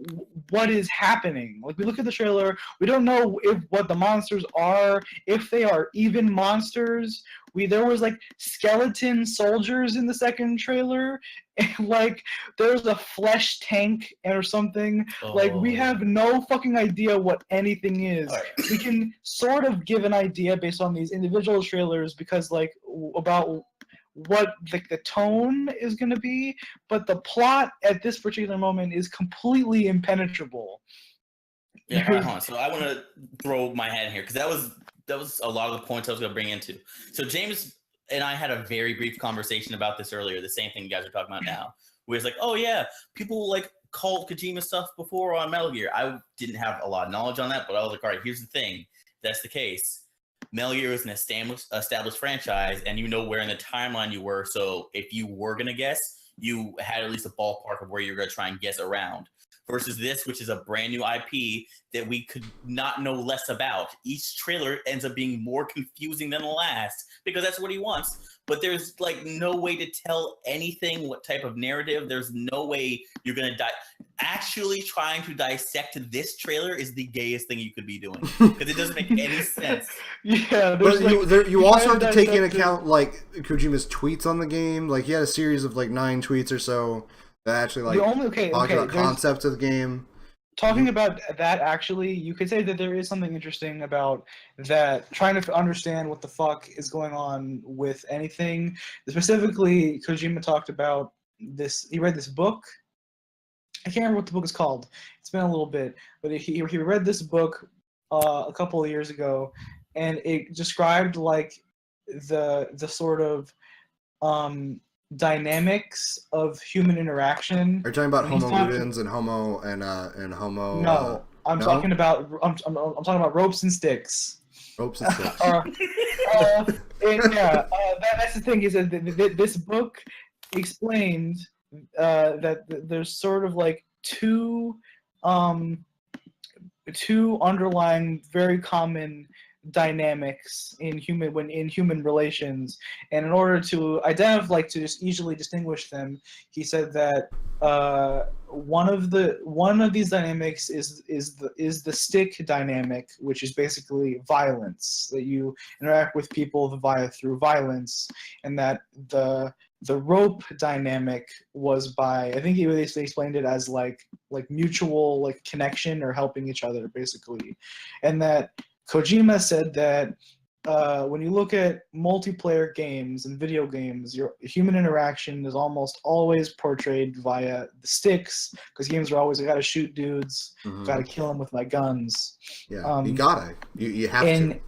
what is happening. Like, we look at the trailer, we don't know what the monsters are, if they are even monsters. There was like skeleton soldiers in the second trailer, and like there's a flesh tank or something. Like, we Oh. have no fucking idea what anything is. All right. We can sort of give an idea based on these individual trailers because like about what like the tone is going to be, but the plot at this particular moment is completely impenetrable. Yeah, hold on. So I want to throw my hat in here because that was a lot of the points I was going to bring into. So James and I had a very brief conversation about this earlier. The same thing you guys are talking about now. Where it's like, oh yeah, people like called Kojima stuff before on Metal Gear. I didn't have a lot of knowledge on that, but I was like, all right, here's the thing. If that's the case. Metal Gear is an established franchise, and you know where in the timeline you were. So if you were going to guess, you had at least a ballpark of where you're going to try and guess around. Versus this, which is a brand new IP that we could not know less about. Each trailer ends up being more confusing than the last because that's what he wants. But there's like no way to tell anything, what type of narrative. There's no way you're gonna actually trying to dissect this trailer is the gayest thing you could be doing because it doesn't make any sense. Yeah, But there's you also have to take into dissect it. account like Kojima's tweets on the game. Like he had a series of like 9 tweets or so that actually like The only talked about there's- concepts of the game. talking about that, actually, you could say that there is something interesting about that, trying to understand what the fuck is going on with anything. Specifically, Kojima talked about this, he read this book. I can't remember what the book is called. It's been a little bit, but he read this book a couple of years ago, and it described like the sort of dynamics of human interaction. Are you talking about And he's Homo talking- ludens and Homo? No, I'm no? talking about I'm talking about ropes and sticks. Ropes and sticks. That's the thing is that this book explained that there's sort of like two underlying very common dynamics in human relations, and in order to identify, like, to just easily distinguish them, he said that one of these dynamics is the stick dynamic, which is basically violence, that you interact with people through violence, and that the rope dynamic was by, I think they explained it as like mutual like connection or helping each other basically, and that Kojima said that when you look at multiplayer games and video games, your human interaction is almost always portrayed via the sticks, because games are always, I gotta shoot dudes, gotta kill them with my guns. Yeah, you have to.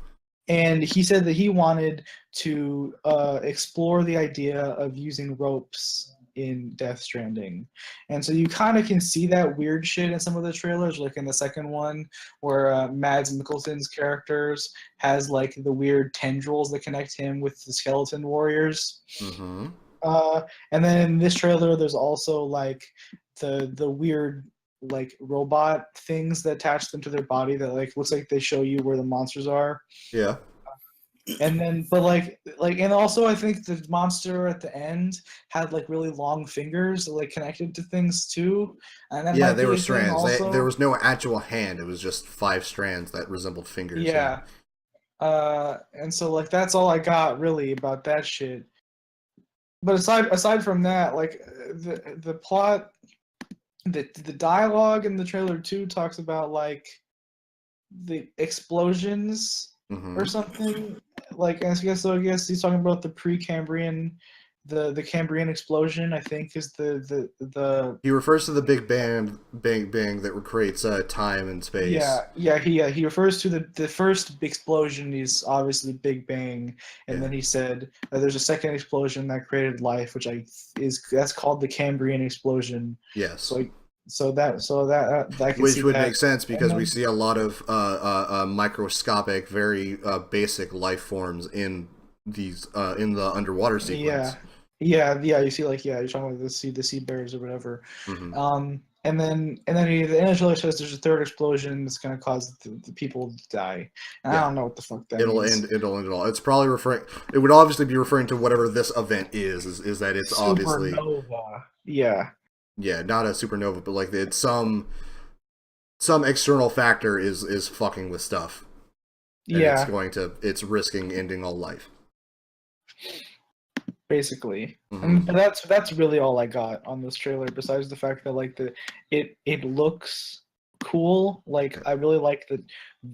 And he said that he wanted to explore the idea of using ropes in Death Stranding. And so you kind of can see that weird shit in some of the trailers, like in the second one, where Mads Mikkelsen's characters has like the weird tendrils that connect him with the skeleton warriors. Mm-hmm. And then in this trailer, there's also like the weird like robot things that attach them to their body that like looks like they show you where the monsters are. Yeah. And then, but like, and also I think the monster at the end had like really long fingers that like connected to things too. And that Yeah, might they be were a thing strands. also. There was no actual hand. It was just 5 strands that resembled fingers. Yeah. And so like that's all I got really about that shit. But aside from that, like the plot, the dialogue in the trailer too talks about like the explosions Mm-hmm. or something. Like I guess he's talking about the pre-Cambrian, the Cambrian explosion. I think is the. He refers to the Big Bang that creates time and space. He refers to the first explosion is obviously Big Bang, and then he said there's a second explosion that created life, which that's called the Cambrian explosion. Yes. So that I can Which see would that. make sense because then, we see a lot of microscopic, very basic life forms in these in the underwater sequence. Yeah. You see, like, you're talking about the sea bears or whatever. Mm-hmm. And then the end of the trailer says there's a third explosion that's going to cause the people to die. And I don't know what the fuck that means. It'll end it all. It's probably referring. It would obviously be referring to whatever this event is that it's obviously supernova. Yeah. Yeah, not a supernova, but like it's some external factor is fucking with stuff. And it's risking ending all life. Basically. Mm-hmm. And that's really all I got on this trailer, besides the fact that like it looks cool. Like I really like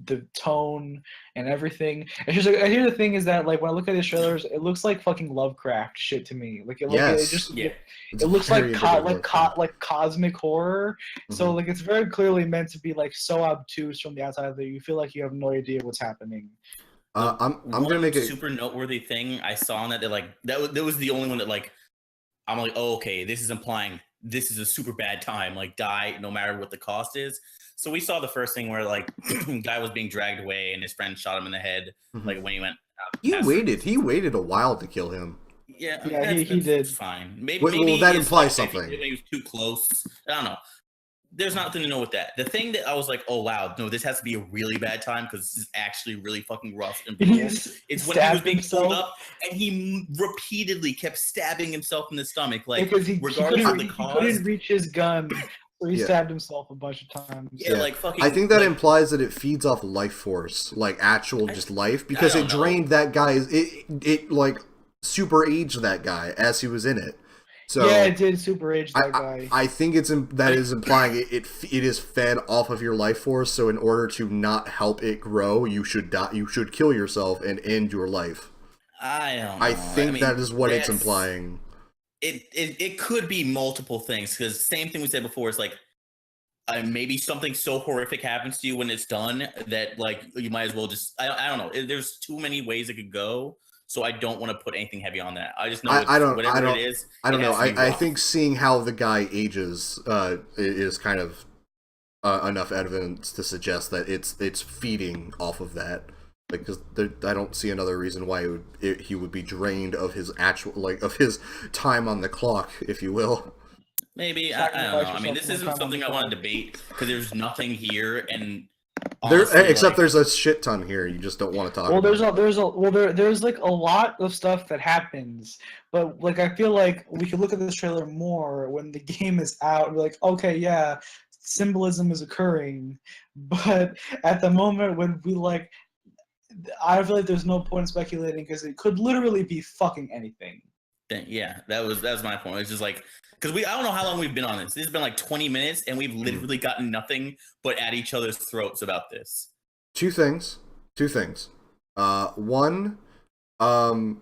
the tone and everything. It's just like, I hear the thing is that like when I look at these trailers, it looks like fucking Lovecraft shit to me. Like it looks like cosmic horror. Mm-hmm. So like it's very clearly meant to be like so obtuse from the outside that you feel like you have no idea what's happening. I'm gonna make a super noteworthy thing I saw on that that was the only one that like I'm like, oh, okay, this is implying this is a super bad time, like die no matter what the cost is. So we saw the first thing where like guy was being dragged away and his friend shot him in the head. Mm-hmm. Like when he went he waited a while to kill him. Yeah, he did fine. Maybe that implies something. He was too close. I don't know. There's nothing to know with that. The thing that I was like, oh wow, no, this has to be a really bad time because this is actually really fucking rough and brutal. It's when he was being pulled up and he repeatedly kept stabbing himself in the stomach, like regardless of the cause. He couldn't reach his gun, so he stabbed himself a bunch of times. Yeah, like fucking. I think that implies that it feeds off life force, like actual just life, because it drained that guy's. It like super aged that guy as he was in it. So yeah, it did super age that guy. I think that is implying it is fed off of your life force. So in order to not help it grow, you should die. You should kill yourself and end your life. I don't know. I think that is what it's that's- implying. It could be multiple things, because same thing we said before is like maybe something so horrific happens to you when it's done that like you might as well just I don't know. There's too many ways it could go. So I don't want to put anything heavy on that. I just know whatever it is. I don't know. I rough. think seeing how the guy ages is kind of enough evidence to suggest that it's feeding off of that. Like, because I don't see another reason why he would be drained of his of his time on the clock, if you will. Maybe I don't know. I mean, this isn't something I want to debate because there's nothing here, and there's a shit ton here. You just don't want to talk. Well, about there's like a lot of stuff that happens, but like I feel like we could look at this trailer more when the game is out and be like, okay, yeah, symbolism is occurring, but at the moment when we like, I feel like there's no point in speculating because it could literally be fucking anything. Yeah, that was my point. It's just like because I don't know how long we've been on this. This has been like 20 minutes, and we've literally gotten nothing but at each other's throats about this. Two things. One, they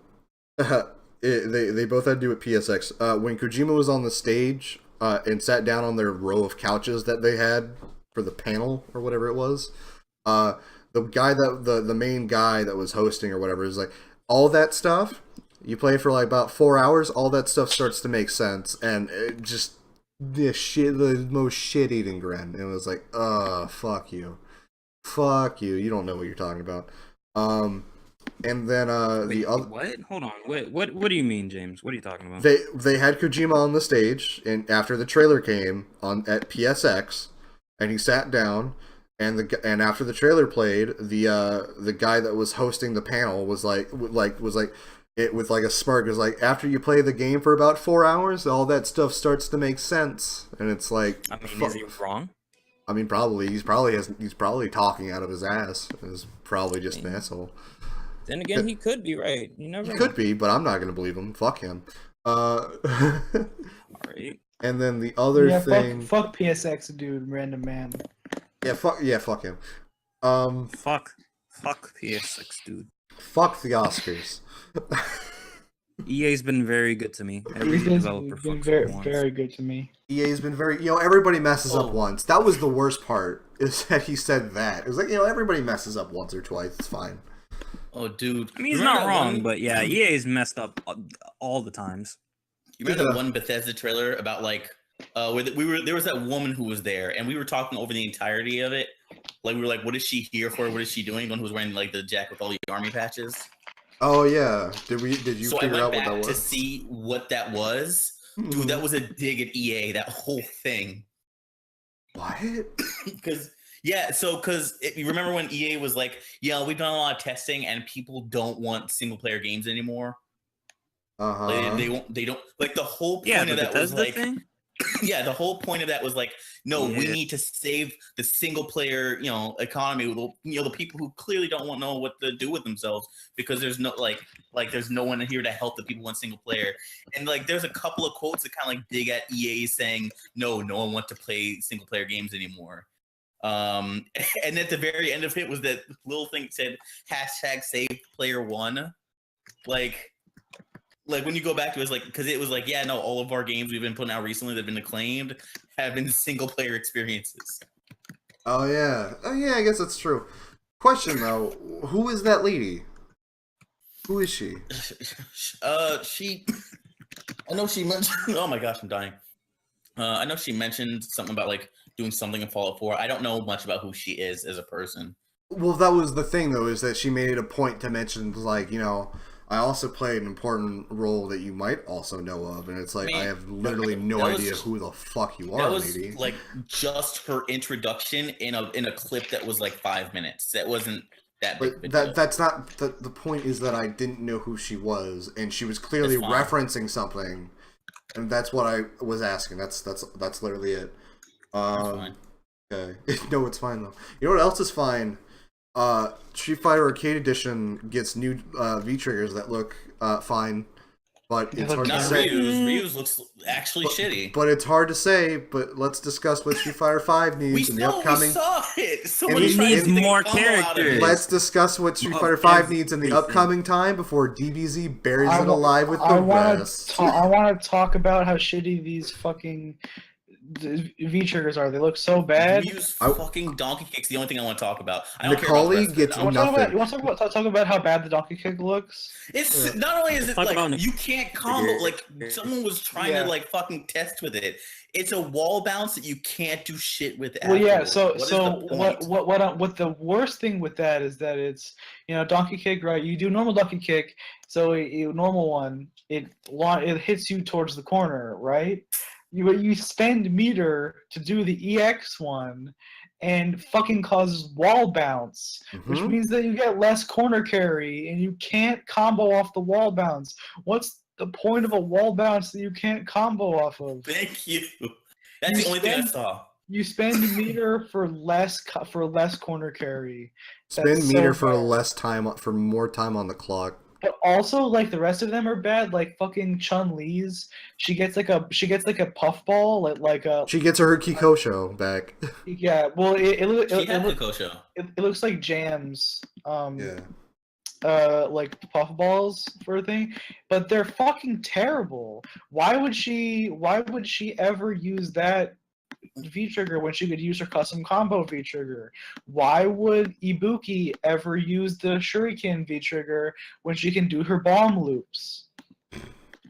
both had to do with PSX. When Kojima was on the stage and sat down on their row of couches that they had for the panel or whatever it was, the guy the main guy that was hosting or whatever is like, all that stuff. You play for like about 4 hours, all that stuff starts to make sense, and it just the most shit-eating grin. It was like, fuck you, you don't know what you're talking about. And then the other what? Hold on, what do you mean, James? What are you talking about? They had Kojima on the stage, and after the trailer came on at PSX, and he sat down. And after the trailer played, the guy that was hosting the panel was like it with like a smirk. It was like, after you play the game for about 4 hours, all that stuff starts to make sense, and it's like, I mean, is he wrong? I mean, probably he's probably talking out of his ass. He's probably just an asshole. Then again, he could be right. You never know. Could be, but I'm not gonna believe him. Fuck him. All right. And then the other thing, fuck PSX, dude, random man. fuck him. Fuck PSX, dude. Fuck the Oscars. EA's been very good to me. Every He's developer been fucks very, once. very good to me. EA's been very, everybody messes up once. That was the worst part, is that he said that. It was like, everybody messes up once or twice. It's fine. Oh, dude. I mean, he's not wrong, but yeah, EA's messed up all the times. You remember that one Bethesda trailer about like, where there was that woman who was there, and we were talking over the entirety of it. Like, we were like, what is she here for? What is she doing? The one who was wearing like the jacket with all the army patches. Oh yeah, did you So figure out what that I went back to was? see what that was. Dude, that was a dig at EA. That whole thing. What? Because you remember when EA was like, yeah, we've done a lot of testing, and people don't want single player games anymore. They don't like the whole point of that was like thing? Yeah, the whole point of that was like, no, we need to save the single player, economy. The people who clearly don't want to know what to do with themselves because there's no there's no one here to help the people in single player. And like, there's a couple of quotes that kind of like dig at EA saying, no one wants to play single player games anymore. And at the very end of it was that little thing that said #SavePlayer1. Like when you go back to it, it's like, because it was like, yeah, no, all of our games we've been putting out recently that have been acclaimed have been single player experiences. Oh yeah, I guess that's true. Question though, who is that lady? Who is she? I know she mentioned. Oh my gosh, I'm dying. I know she mentioned something about like doing something in Fallout 4. I don't know much about who she is as a person. Well, that was the thing though, is that she made it a point to mention like, I also played an important role that you might also know of, and it's like, I have literally no idea who the fuck you are, lady. That was like just her introduction in a clip that was like 5 minutes. That wasn't that big. But that's not the point. Is that I didn't know who she was, and she was clearly referencing something, and that's what I was asking. That's literally it. That's fine. Okay. No, it's fine though. You know what else is fine? Street Fighter Arcade Edition gets new V triggers that look fine, But They it's look hard to Not say. Ryu's looks actually shitty. But it's hard to say. But let's discuss what Street Fighter V needs in the we upcoming. saw it. So It many needs tries to take a more combo out of it. characters. Let's discuss what Street Of Fighter V needs in the everything. upcoming time before DBZ buries I it wa- alive with the I wanna rest. I want to talk about how shitty these fucking V triggers are. They look so bad. Ryu's I- fucking donkey kick's the only thing I want to talk about. I don't care about the Macaulay rest of it. gets I You want- want to talk about? nothing. You want to talk about how bad the donkey kick looks? It's not only is it Talk like about you can't combo, like Yeah. someone was trying Yeah. to like fucking test with it. It's a wall bounce that you can't do shit with. Well, yeah. afterwards. So What is the point? what the worst thing with that is that it's donkey kick, right? You do normal donkey kick, so a normal one it hits you towards the corner, right? You spend meter to do the EX one, and fucking causes wall bounce, which Mhm. means that you get less corner carry, and you can't combo off the wall bounce. What's the point of a wall bounce that you can't combo off of? Thank you. That's You the only thing I spend- saw. You spend meter for less corner carry. Spend That's so meter for bad. less time, for more time on the clock. But also, like the rest of them are bad. Like fucking Chun Li's, she gets like a puffball, like a She gets her Kikosho back. yeah. Well, it She had the Kosho. looks like jams. Yeah. Like puffballs for a thing, but they're fucking terrible. Why would she ever use that V trigger when she could use her custom combo V trigger? Why would Ibuki ever use the Shuriken V trigger when she can do her bomb loops?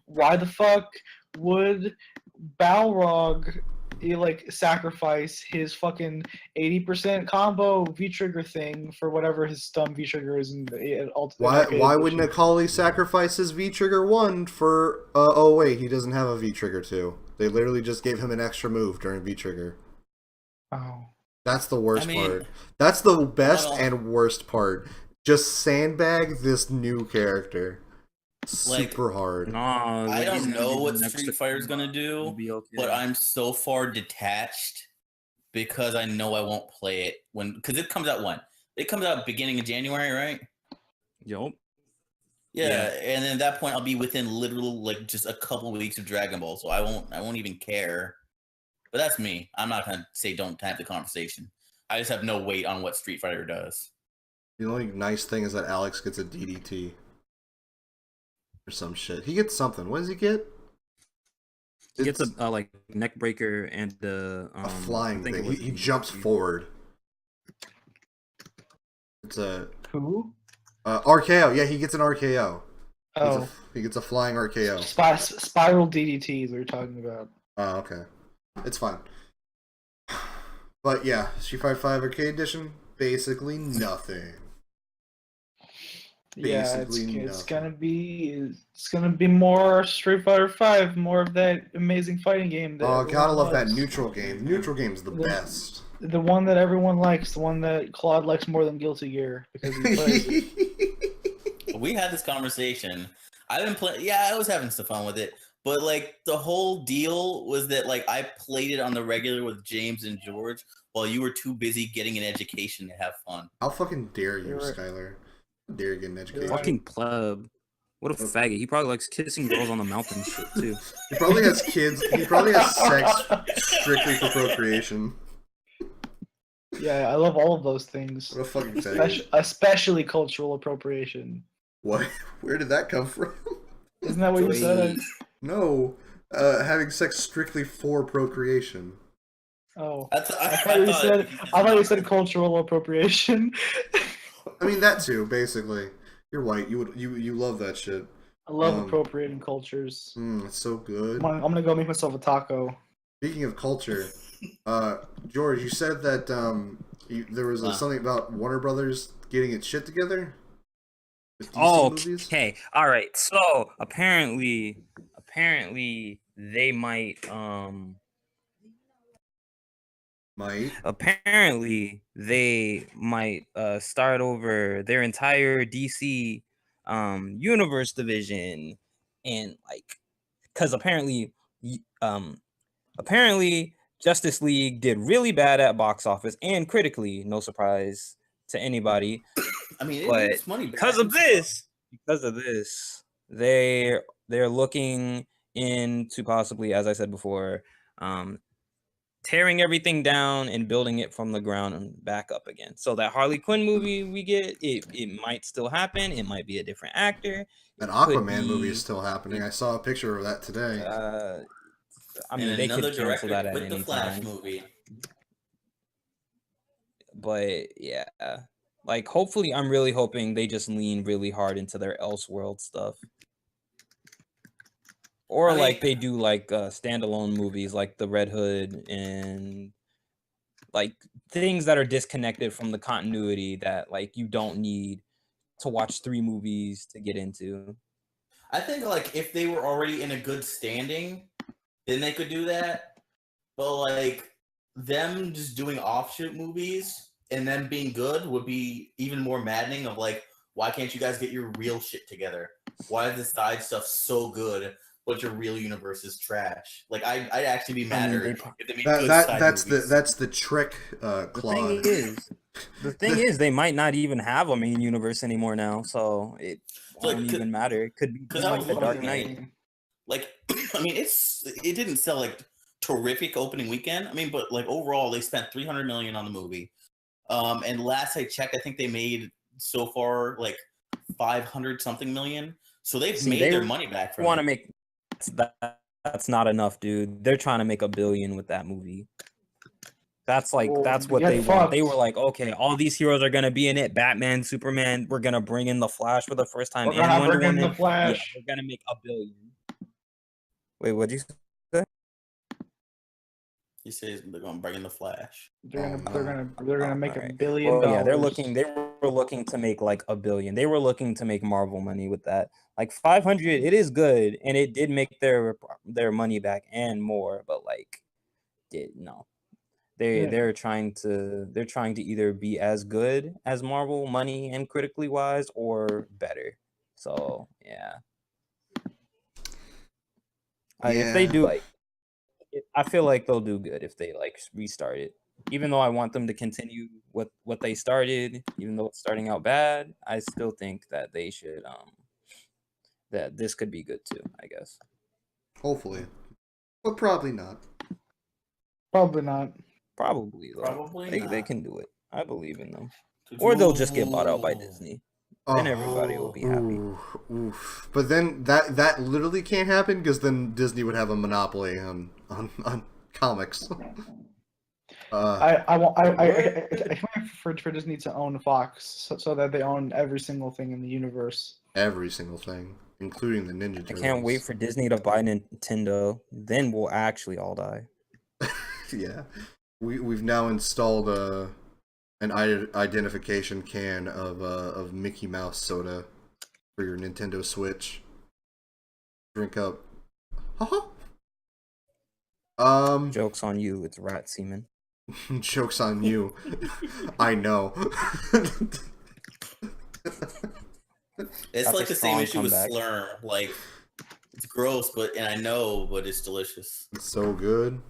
Why the fuck would Balrog sacrifice his fucking 80% combo V trigger thing for whatever his dumb V trigger is in the Why would Macaulay sacrifice his V trigger 1 for? Oh wait, he doesn't have a V trigger 2. They literally just gave him an extra move during V trigger. Oh. That's the worst I mean, part. That's the best well- and worst part. Just sandbag this new character. Super hard. Nah, I don't he's gonna know do what the next Street Fighter's gonna It'll do, be okay. but I'm so far detached because I know I won't play it because it comes out when? It comes out beginning of January, right? Yup. Yeah, and then at that point I'll be within literal like just a couple weeks of Dragon Ball, so I won't even care. But that's me. I'm not gonna say don't have the conversation. I just have no weight on what Street Fighter does. The only nice thing is that Alex gets a DDT. Or some shit. He gets something. What does he get? He gets It's a like neck breaker and the a flying I think thing. it was He the- jumps forward. It's a Who? RKO. Yeah, he gets an RKO. Oh, He gets a flying RKO. spiral DDTs we were talking about. Oh, okay. It's fine. But yeah, Street Fighter V Arcade Edition, basically nothing. Yeah, Basically it's nothing. gonna be more Street Fighter V, more of that amazing fighting game. That Oh, gotta everyone love that loves. neutral game. Neutral game's the Yeah. best. The one that everyone likes, the one that Claude likes more than Guilty Gear because he plays it. We had this conversation. I've been playing. Yeah, I was having some fun with it, but like the whole deal was that like I played it on the regular with James and George while you were too busy getting an education to have fun. How fucking dare you, You're right. Skylar? How dare you get an education? Fucking pleb. What a faggot. He probably likes kissing girls on the mouth and shit too. He probably has kids. He probably has sex strictly for procreation. Yeah, I love all of those things, What a fucking faggot. especially cultural appropriation. What? Where did that come from? Isn't that what you said? No. Having sex strictly for procreation. Oh, That's, I thought you said cultural appropriation. I mean that too, basically. You're white. You love that shit. I love Um, appropriating cultures. It's so good. I'm gonna go make myself a taco. Speaking of culture, George, you said that there was something about Warner Brothers getting its shit together. With DC Oh, movies? okay. All right. So apparently they might start over their entire DC universe division, and like because apparently Justice League did really bad at box office and critically, no surprise to anybody. I mean, But it's money because of this, they're they're looking into possibly, as I said before, tearing everything down and building it from the ground and back up again. So that Harley Quinn movie we get, it might still happen. It might be a different actor. An It could Aquaman movie is be, still happening. I saw a picture of that today. I And mean, they another could cancel director that at quit the any Flash time. movie. But yeah, like hopefully, I'm really hoping they just lean really hard into their Elseworld stuff. Or I mean- like they do like standalone movies like the Red Hood and like things that are disconnected from the continuity that like you don't need to watch 3 movies to get into. I think like if they were already in a good standing, then they could do that. But like them just doing offshoot movies and them being good would be even more maddening. Of like, why can't you guys get your real shit together? Why is the side stuff so good, but your real universe is trash? Like I'd actually be madder if they made good side movies. That's the trick The clause. thing is, they might not even have a main universe anymore now, so it Like, won't even matter. It could be 'cause just I like was the Dark looking at Knight. Like, I mean, it didn't sell like terrific opening weekend. I mean, but like overall, they spent $300 million on the movie. And last I checked, I think they made so far like 500 something million. So they've See, made they their money back from Want to it. make that's not enough, dude. They're trying to make $1 billion with that movie. That's like Well, that's what get they want. They fucked. were like, okay, all these heroes are gonna be in it. Batman, Superman. We're gonna bring in the Flash for the first time We're and gonna Wonder bring in Woman. the Flash. Yeah, we're gonna make $1 billion. Wait, what'd you say? He says they're gonna bring in the Flash. They're Oh, gonna make Alright. $1 billion. Well, yeah, they were looking to make like $1 billion. They were looking to make Marvel money with that. Like 500, it is good, and it did make their money back and more. But like, no, they're trying to either be as good as Marvel money and critically wise, or better. So yeah, if they do like, I feel like they'll do good if they like restart it. Even though I want them to continue what they started, even though it's starting out bad, I still think that they should that this could be good too, I guess. Hopefully, but probably not. Probably not. Probably though. Probably They not. can do it. I believe in them. Or they'll just get bought out by Ooh. Disney. Oh, Then everybody will be happy. oof. But then that literally can't happen because then Disney would have a monopoly on comics. I want for Disney to own Fox so that they own every single thing in the universe. Every single thing, including the Ninja I Turtles. can't wait for Disney to buy Nintendo. Then we'll actually all die. Yeah, we've now installed an identification can of Mickey Mouse soda for your Nintendo Switch. Drink up. Haha. Joke's on you, it's rat semen. Joke's on you. I know. It's That's like a the same strong issue with comeback. Slurm. Like it's gross, and I know, but it's delicious. It's so good.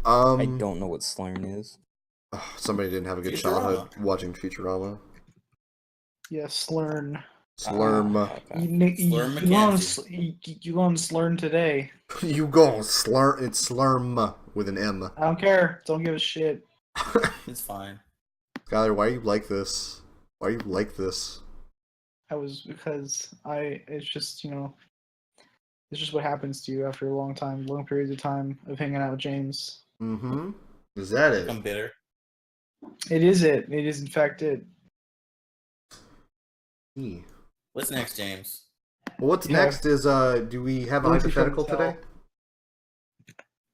I don't know what slurm is. Somebody didn't have a good Futurama. childhood watching Futurama. Yeah, Slurn. Slurm. Okay. You go on Slurn today. You go slurm. It's slurm with an M. I don't care. Don't give a shit. It's fine. Skyler, why are you like this? Why are you like this? Because it's just it's just what happens to you after a long periods of time of hanging out with James. Mm-hmm. Is that it? I'm bitter. It is in fact it. Hmm. What's next, James? Well, what's Yeah. next is do we have a What's the hypothetical show today?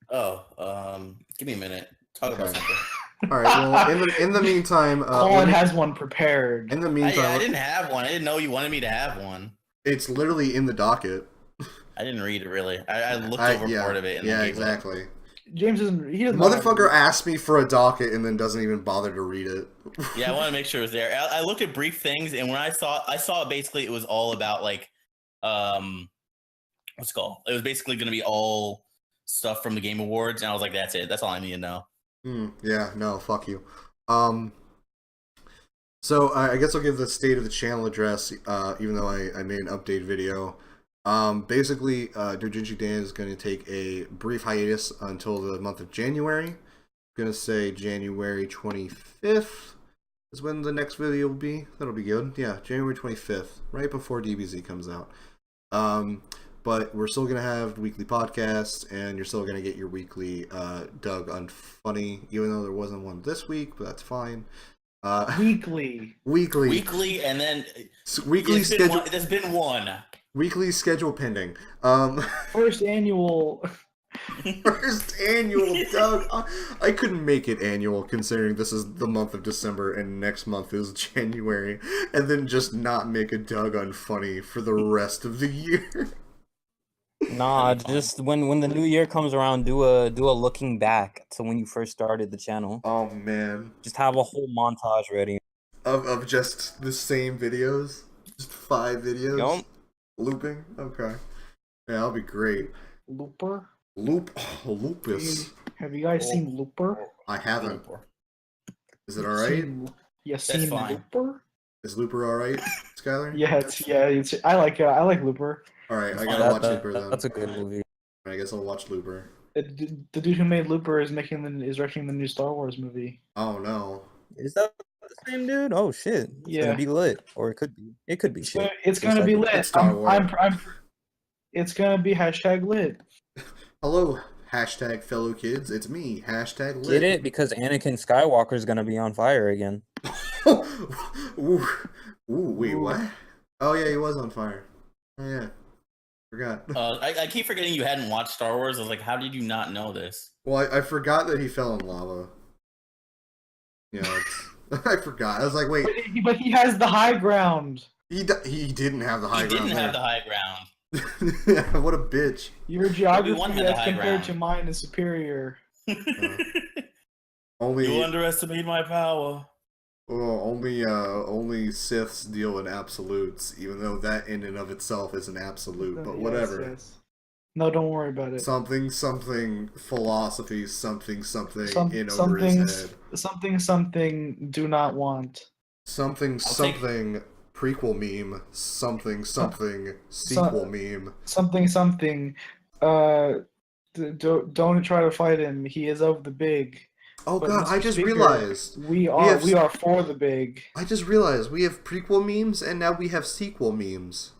Oh, give me a minute. Talk about Okay. something. All right. Well, in the meantime, Colin has one prepared. in the I meantime, didn't have one. I didn't know you wanted me to have one. it's literally in the docket. I didn't read it really. I looked over Yeah, part of it and yeah, then gave up. exactly. James doesn't. He The doesn't. know how to motherfucker read. asked me for a docket and then doesn't even bother to read it. Yeah, I want to make sure it was there. I looked at brief things, and when I saw it, basically it was all about like, what's it called? It was basically going to be all stuff from the Game Awards, and I was like, that's it. That's all I need to know. Yeah, no, fuck you. So I guess I'll give the state of the channel address, even though I made an update video. Basically, Dojinshi Dan is going to take a brief hiatus until the month of January. I'm going to say January 25th is when the next video will be. That'll be good. Yeah, January 25th, right before DBZ comes out. But we're still going to have weekly podcasts, and you're still going to get your weekly Doug Unfunny, even though there wasn't one this week, but that's fine. Weekly, and then weekly schedule. There's been one. Weekly schedule pending. first annual. First annual, Doug. I couldn't make it annual considering this is the month of December and next month is January, and then just not make a Doug Unfunny for the rest of the year. Nah, just when the new year comes around, do a looking back to when you first started the channel. Oh man. Just have a whole montage ready. Of just the same videos? Just 5 videos? Yup. Looping? Okay. Yeah, that'll be great. Looper. Lupus. Have you guys seen Looper? I haven't. Is it alright? You seen fine. Looper? Is Looper alright, Skylar? It's I like Looper. Alright, I gotta watch Looper then. That's a good movie. I guess I'll watch Looper. The dude who made Looper is directing the new Star Wars movie. Oh no. Is that the same dude? Oh shit. It's Yeah. gonna be lit. Or it could be. It could be shit. It's gonna be lit. It's Star Wars. It's gonna be #lit. Hello, hashtag fellow kids. It's me, hashtag lit. Get it? Because Anakin Skywalker's gonna be on fire again. Ooh, wait, what? Oh yeah, he was on fire. Oh yeah, forgot. I keep forgetting you hadn't watched Star Wars. I was like, how did you not know this? Well, I forgot that he fell in lava. Yeah, I forgot. I was like, wait. But he has the high ground. He didn't have the high ground. He didn't have there. the high ground. Yeah, what a bitch. Your geography Obi-Wan had the as high compared ground. to mine is superior. Only You underestimate my power. only Siths deal in absolutes, even though that in and of itself is an absolute. But Yes, whatever. yes. No, don't worry about it. Something philosophy something in over his head. Something do not want. Something prequel meme. Something sequel meme. Something. Don't try to fight him. He is of the big. Oh But god, Mr. I just Speaker, realized. We are for the big. I just realized we have prequel memes and now we have sequel memes.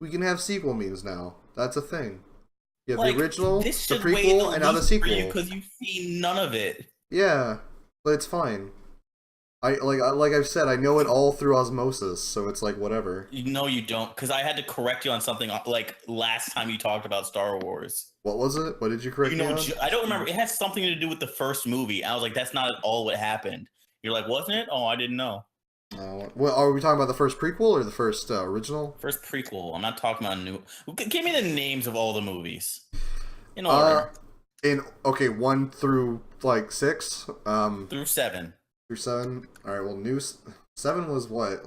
We can have sequel memes now. That's a thing. You have the original, the prequel, and now the sequel. Because you've seen none of it. Yeah, but it's fine. Like I've said, I know it all through osmosis, so it's like whatever. No, you don't, because I had to correct you on something like last time you talked about Star Wars. What was it? What did you correct me on? I don't remember. It had something to do with the first movie. I was like, that's not at all what happened. You're like, wasn't it? Oh, I didn't know. Well, are we talking about the first prequel or the first original? First prequel. I'm not talking about new. Give me the names of all the movies in order. 1 through 6. Through 7. Through 7. All right. Well, 7 was what?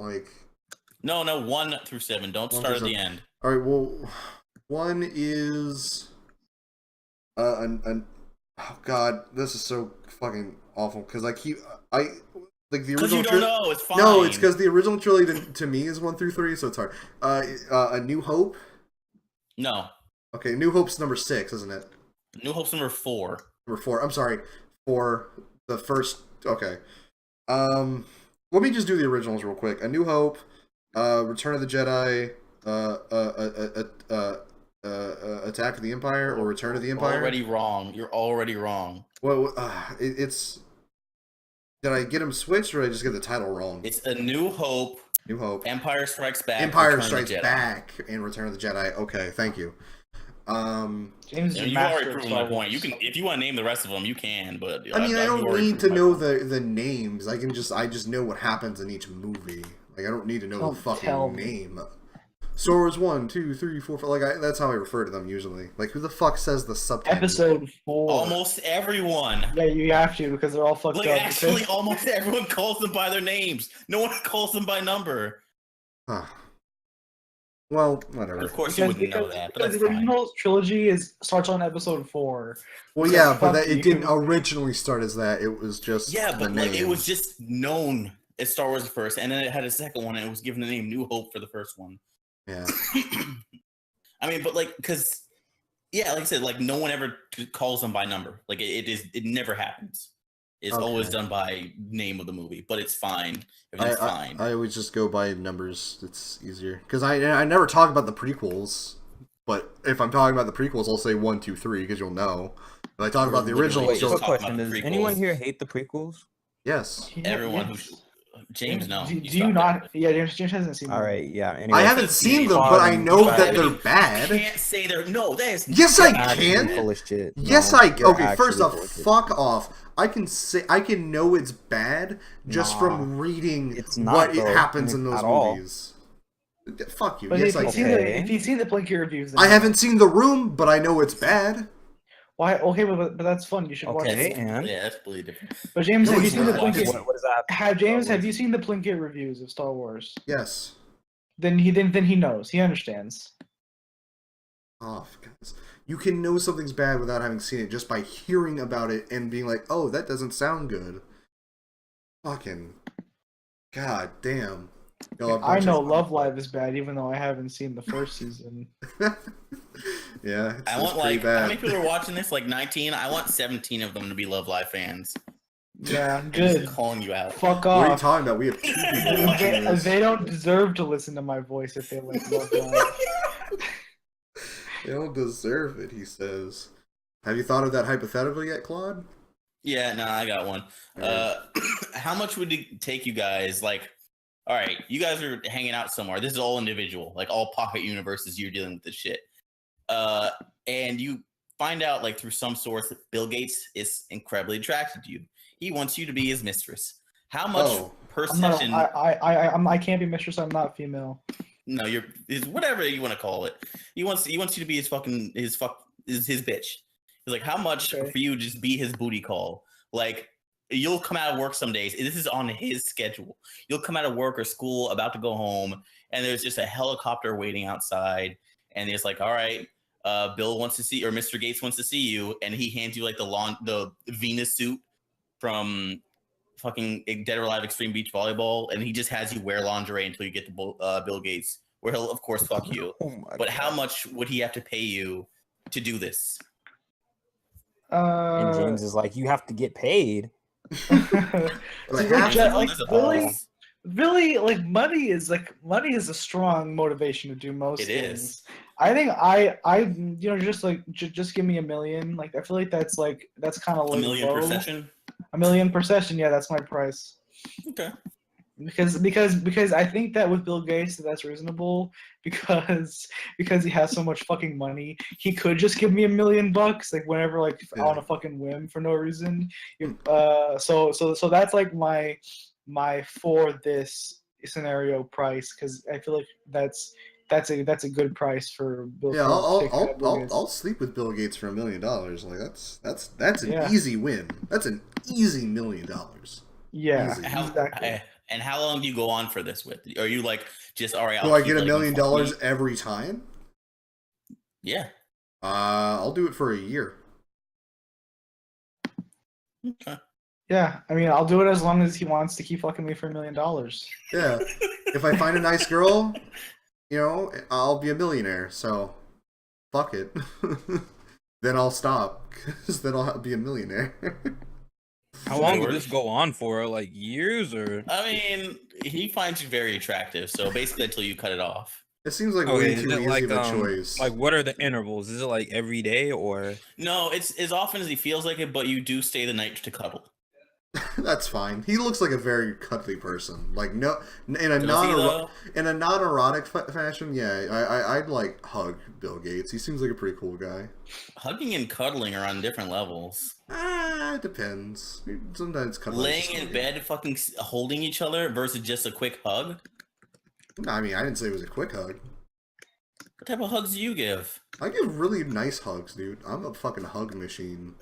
No, 1 through 7. Don't start at the end. All right. Well, 1 is oh god, this is so fucking awful because the original. Because you don't know, it's fine. No, it's because the original trilogy to me is 1 through 3, so it's hard. A New Hope. No. Okay, New Hope's number 6, isn't it? New Hope's number 4. Number 4. I'm sorry. For the first. Okay. Let me just do the originals real quick. A New Hope, Return of the Jedi, Attack of the Empire, or Return of the Empire. Already wrong. You're already wrong. Well, it's. Did I get them switched, or did I just get the title wrong? It's A New Hope. New Hope. Empire Strikes Back. Empire Return of Strikes the Jedi. Back and Return of the Jedi. Okay, thank you. James is You've master already of proven Star my point. Wars. You can, if you want to name the rest of them, you can. But I mean, I don't already need to proved my know point. the names. I just know what happens in each movie. Like I don't need to know Don't the fucking tell me. name. Star Wars 1, 2, 3, 4, 5. That's how I refer to them usually. Like who the fuck says the subtitle? Episode 4. Almost everyone. Yeah, you have to because they're all fucked Like, up. actually, almost everyone calls them by their names. No one calls them by number. Huh. Well, whatever. Of course, you wouldn't know that, but because that's the fine. original trilogy starts on episode 4. Well, So yeah, but fuck it you. didn't originally start as that. It was just Yeah, the but like, it name. was just known as Star Wars first, and then it had a second one, and it was given the name New Hope for the first one. Yeah. I mean, but like, because yeah, like I said, like no one ever calls them by number. Like it never happens. It's always Okay. done by name of the movie, but it's fine. Everything's fine. I always just go by numbers. It's easier because I never talk about the prequels. But if I'm talking about the prequels, I'll say 1, 2, 3 because you'll know. If I talk about the original, Wait, just quick talk question: about the does anyone prequels. here hate the prequels? yes. Everyone Yes. who James, no. Do you stopped not? that. Yeah, James hasn't seen. All them. right, yeah. Anyway, I haven't seen them, but I know that they're bad. You can't say they're no. That is Yes, I actually can. full of shit. Yes, No, I. you're Okay, first actually off, full of shit. fuck off. I can know it's bad just Nah, from reading it's not, what though, happens in those at all. movies. Fuck you. But Yes, if I you can. see Okay. if you see the Blinky reviews, then I haven't seen The Room, but I know it's bad. Why? Okay, but that's fun. You should watch Okay, it. and Yeah, that's completely different. But James, No, have you it's seen the not. Blinky? It's- what does that? Have James? Have you seen the Plinkett reviews of Star Wars? Yes. Then he knows. He understands. Oh, guys. You can know something's bad without having seen it just by hearing about it and being like, "Oh, that doesn't sound good." Fucking god damn. Y'all a I bunch know of- Love Live is bad, even though I haven't seen the first season. Yeah, it's, I it's want pretty like bad. how many people are watching this? Like 19. I want 17 of them to be Love Live fans. Yeah, I'm good. just calling you out. Fuck What are you off. talking about? We have 2 people watching this. They don't deserve to listen to my voice if they like Love Live. They don't deserve it, he says. Have you thought of that hypothetical yet, Claude? Yeah, no, I got one. How much would it take you guys? Like, all right, you guys are hanging out somewhere. This is all individual, like all pocket universes. You're dealing with this shit, and you find out like through some source that Bill Gates is incredibly attracted to you. He wants you to be his mistress. How much per I'm not, session? I can't be mistress. I'm not female. No, you're is whatever you want to call it. He wants you to be his bitch. He's like, how much Okay. for you to just be his booty call? Like, you'll come out of work some days. This is on his schedule. You'll come out of work or school, about to go home, and there's just a helicopter waiting outside. And it's like, all right, Bill wants to see, or Mr. Gates wants to see you, and he hands you like the Venus suit from fucking Dead or Alive Extreme Beach Volleyball, and he just has you wear lingerie until you get to Bill Gates, where he'll of course fuck you. Oh my But God. how much would he have to pay you to do this? And James is like, you have to get paid. Like, Like, half- Jack- Oh, like, there's a really? bonus. Really, like money is a strong motivation to do most It things. is. I think I just like just give me $1 million. Like I feel like that's kind of A like million per low. session. $1 million per session. Yeah, that's my price. Okay. Because I think that with Bill Gates that's reasonable because he has so much fucking money. He could just give me $1 million like whenever like Yeah. on a fucking whim for no reason. So that's like my for this scenario price because I feel like that's a good price for Bill. Yeah, for Bill Gates. I'll sleep with Bill Gates for $1 million. Like that's an Yeah. easy win. That's an easy $1 million. Yeah, Easy. exactly. And how long do you go on for this with? Are you like just all right? Do I'll I keep get $1 letting million you fuck me? every time? Yeah. I'll do it for a year. Okay. Yeah, I mean, I'll do it as long as he wants to keep fucking me for $1 million. Yeah. If I find a nice girl, I'll be a millionaire. So, fuck it. Then I'll stop, because then I'll be a millionaire. How long would this go on for? Like years or? I mean, he finds you very attractive, so basically until you cut it off. It seems like Okay, way is too it easy like of a choice. like what are the intervals? Is it like every day or? No, it's as often as he feels like it, but you do stay the night to cuddle. That's fine. He looks like a very cuddly person. Like in a Does he, though? non-erotic fashion. Yeah, I'd like hug Bill Gates. He seems like a pretty cool guy. Hugging and cuddling are on different levels. It depends. Sometimes cuddling. Laying in bed, fucking holding each other versus just a quick hug. I mean, I didn't say it was a quick hug. What type of hugs do you give? I give really nice hugs, dude. I'm a fucking hug machine.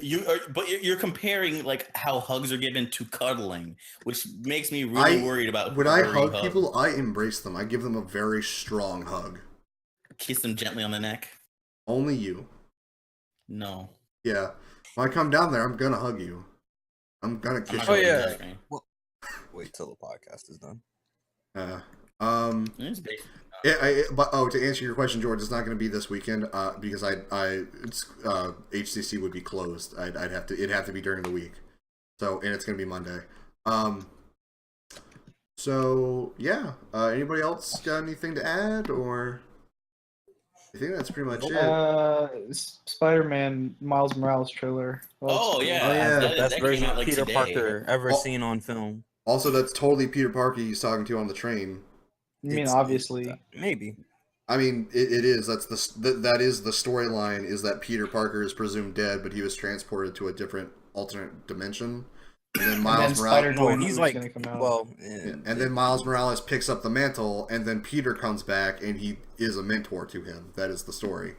But you're comparing like how hugs are given to cuddling, which makes me really worried about. When I whoever you hug people, I embrace them. I give them a very strong hug. Kiss them gently on the neck. Only you. No. Yeah. When I come down there, I'm gonna hug you. I'm gonna I'm kiss not you. gonna yeah. touch me. Wait till the podcast is done. Yeah. It's basically But to answer your question, George, it's not going to be this weekend because HCC would be closed. It'd have to be during the week. So, and it's going to be Monday. So yeah. Anybody else got anything to add, or? I think that's pretty much it. Spider-Man Miles Morales trailer. Oh yeah, Oh, yeah. that- The best that version came out, of like, Peter today. Parker ever Oh. seen on film. Also, that's totally Peter Parker he's talking to on the train. I mean, It's- obviously. Maybe. I mean, it is. That is the storyline. Is that Peter Parker is presumed dead, but he was transported to a different alternate dimension, and then Miles Morales. Spider-Gwen No, he's is like, gonna come out. well, Yeah, and then Miles Morales picks up the mantle, and then Peter comes back, and he is a mentor to him. That is the story.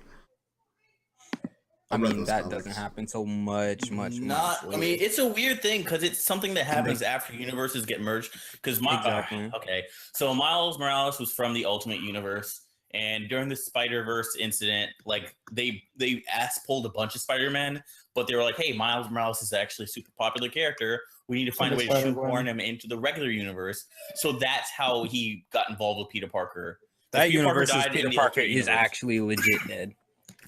I read mean, those that comics. doesn't happen so much Not. I later. mean, it's a weird thing because it's something that happens after universes get merged. Because Exactly. okay, so Miles Morales was from the Ultimate Universe, and during the Spider-Verse incident, like they pulled a bunch of Spider-Men, but they were like, "Hey, Miles Morales is actually a super popular character. We need to find a way to shoehorn him into the regular universe." So that's how he got involved with Peter Parker. 'Cause That Peter Parker universe is died in Peter the Parker Ultimate is Universe. actually legit dead.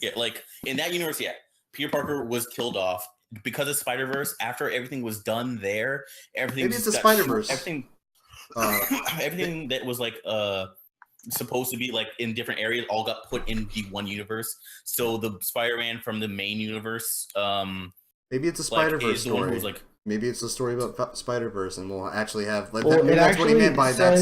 Yeah, like in that universe, yeah, Peter Parker was killed off because of Spider-Verse. After everything was done there, everything Maybe it's a got Spider-Verse. Everything, Uh, everything that was like supposed to be like in different areas all got put in the one universe. So the Spider-Man from the main universe, maybe it's a like, Spider-Verse is the one who story. was like, Maybe it's a story about Spider-Verse, and we'll actually have. Like, Well, maybe it that's what he actually meant by that.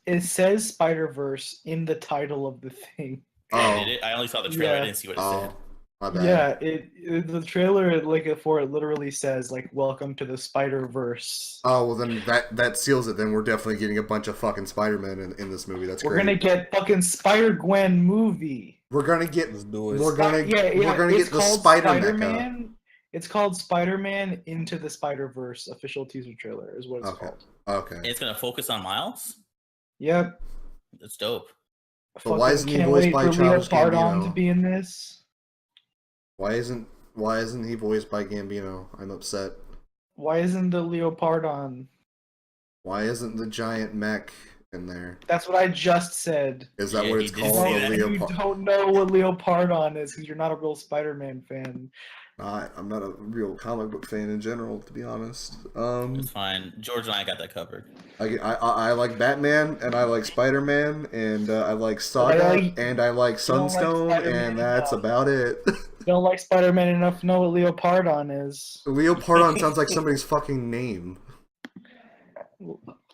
it says Spider-Verse in the title of the thing. Oh, did it? I only saw the trailer. I Yeah. didn't see what it said. oh, my bad. Yeah, the trailer for it literally says like "Welcome to the Spider-Verse." Oh, well then that seals it. Then we're definitely getting a bunch of fucking Spider-Man in this movie. That's We're great. gonna get fucking Spider-Gwen movie. We're gonna get. Let's do it. We're gonna get it's the called Spider Mecha. Spider-Man. It's called Spider-Man Into the Spider-Verse official teaser trailer is what it's Okay. called. Okay. And it's gonna focus on Miles. Yep. That's dope. But why isn't he Can't voiced wait by for Leo Childish Pardon Gambino? to be in this. Why isn't he voiced by Gambino? I'm upset. Why isn't the Leo Pardon? Why isn't the giant mech in there? That's what I just said. Is that Yeah, what he it's did called? say The that. Leo You don't know what Leo Pardon is because you're not a real Spider-Man fan. I'm not a real comic book fan in general, to be honest. It's fine. George and I got that covered. I like Batman, and I like Spider-Man, and I like Saga, and I like don't like Sunstone, Spider-Man and that's enough. about it. You don't like Spider-Man enough to know what Leo Pardon is. Leo Pardon sounds like somebody's fucking name.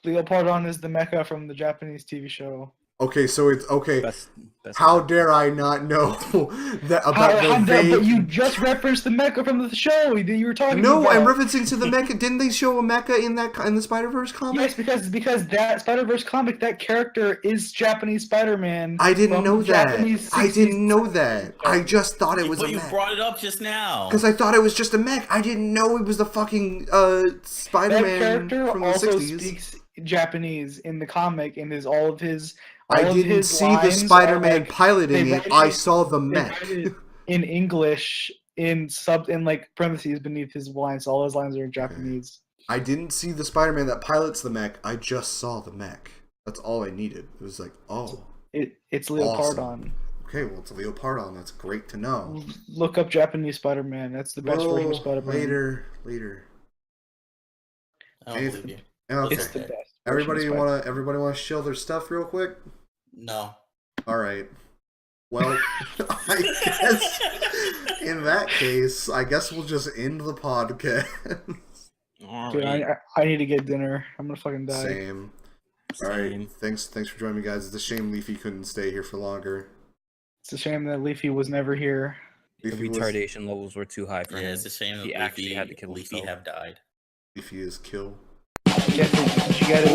Leo Pardon is the mecha from the Japanese TV show. Okay, so it's okay. Best How dare I not know that about the vague... But you just referenced the mecha from the show that you were talking about. No, I'm referencing to the mecha. Didn't they show a mecha in the Spider-Verse comic? Yes, because that Spider-Verse comic, that character is Japanese Spider-Man. I didn't from know the that. Japanese I 60s. didn't know that. I just thought it was But a you mech. brought it up just now. Because I thought it was just a mech. I didn't know it was the fucking That Spider-Man character from the also 60s. speaks Japanese in the comic, and is all of his. I all of didn't his see the lines are, Spider-Man like, piloting they it. write I it- saw the they mech. write it in English in like parentheses beneath his lines. So all his lines are in Japanese. I didn't see the Spider-Man that pilots the mech. I just saw the mech. That's all I needed. It was like, oh, It's Leo awesome. Pardon. Okay, well, it's Leo Pardon. That's great to know. Look up Japanese Spider-Man. That's the best version of Well, Spider-Man. later. I don't believe you. Okay. It's the best. Everybody version of wanna wanna shill their stuff real quick? No. All right. Well, I guess in that case, I guess we'll just end the podcast. Dude, I need to get dinner. I'm gonna fucking die. Same. All right. Thanks for joining me, guys. It's a shame Leafy couldn't stay here for longer. It's a shame that Leafy was never here. The Leafy was- retardation levels were too high for Yeah, him. it's a shame that He actually Leafy, had to kill Leafy himself. have died. Leafy is kill. Did you get it?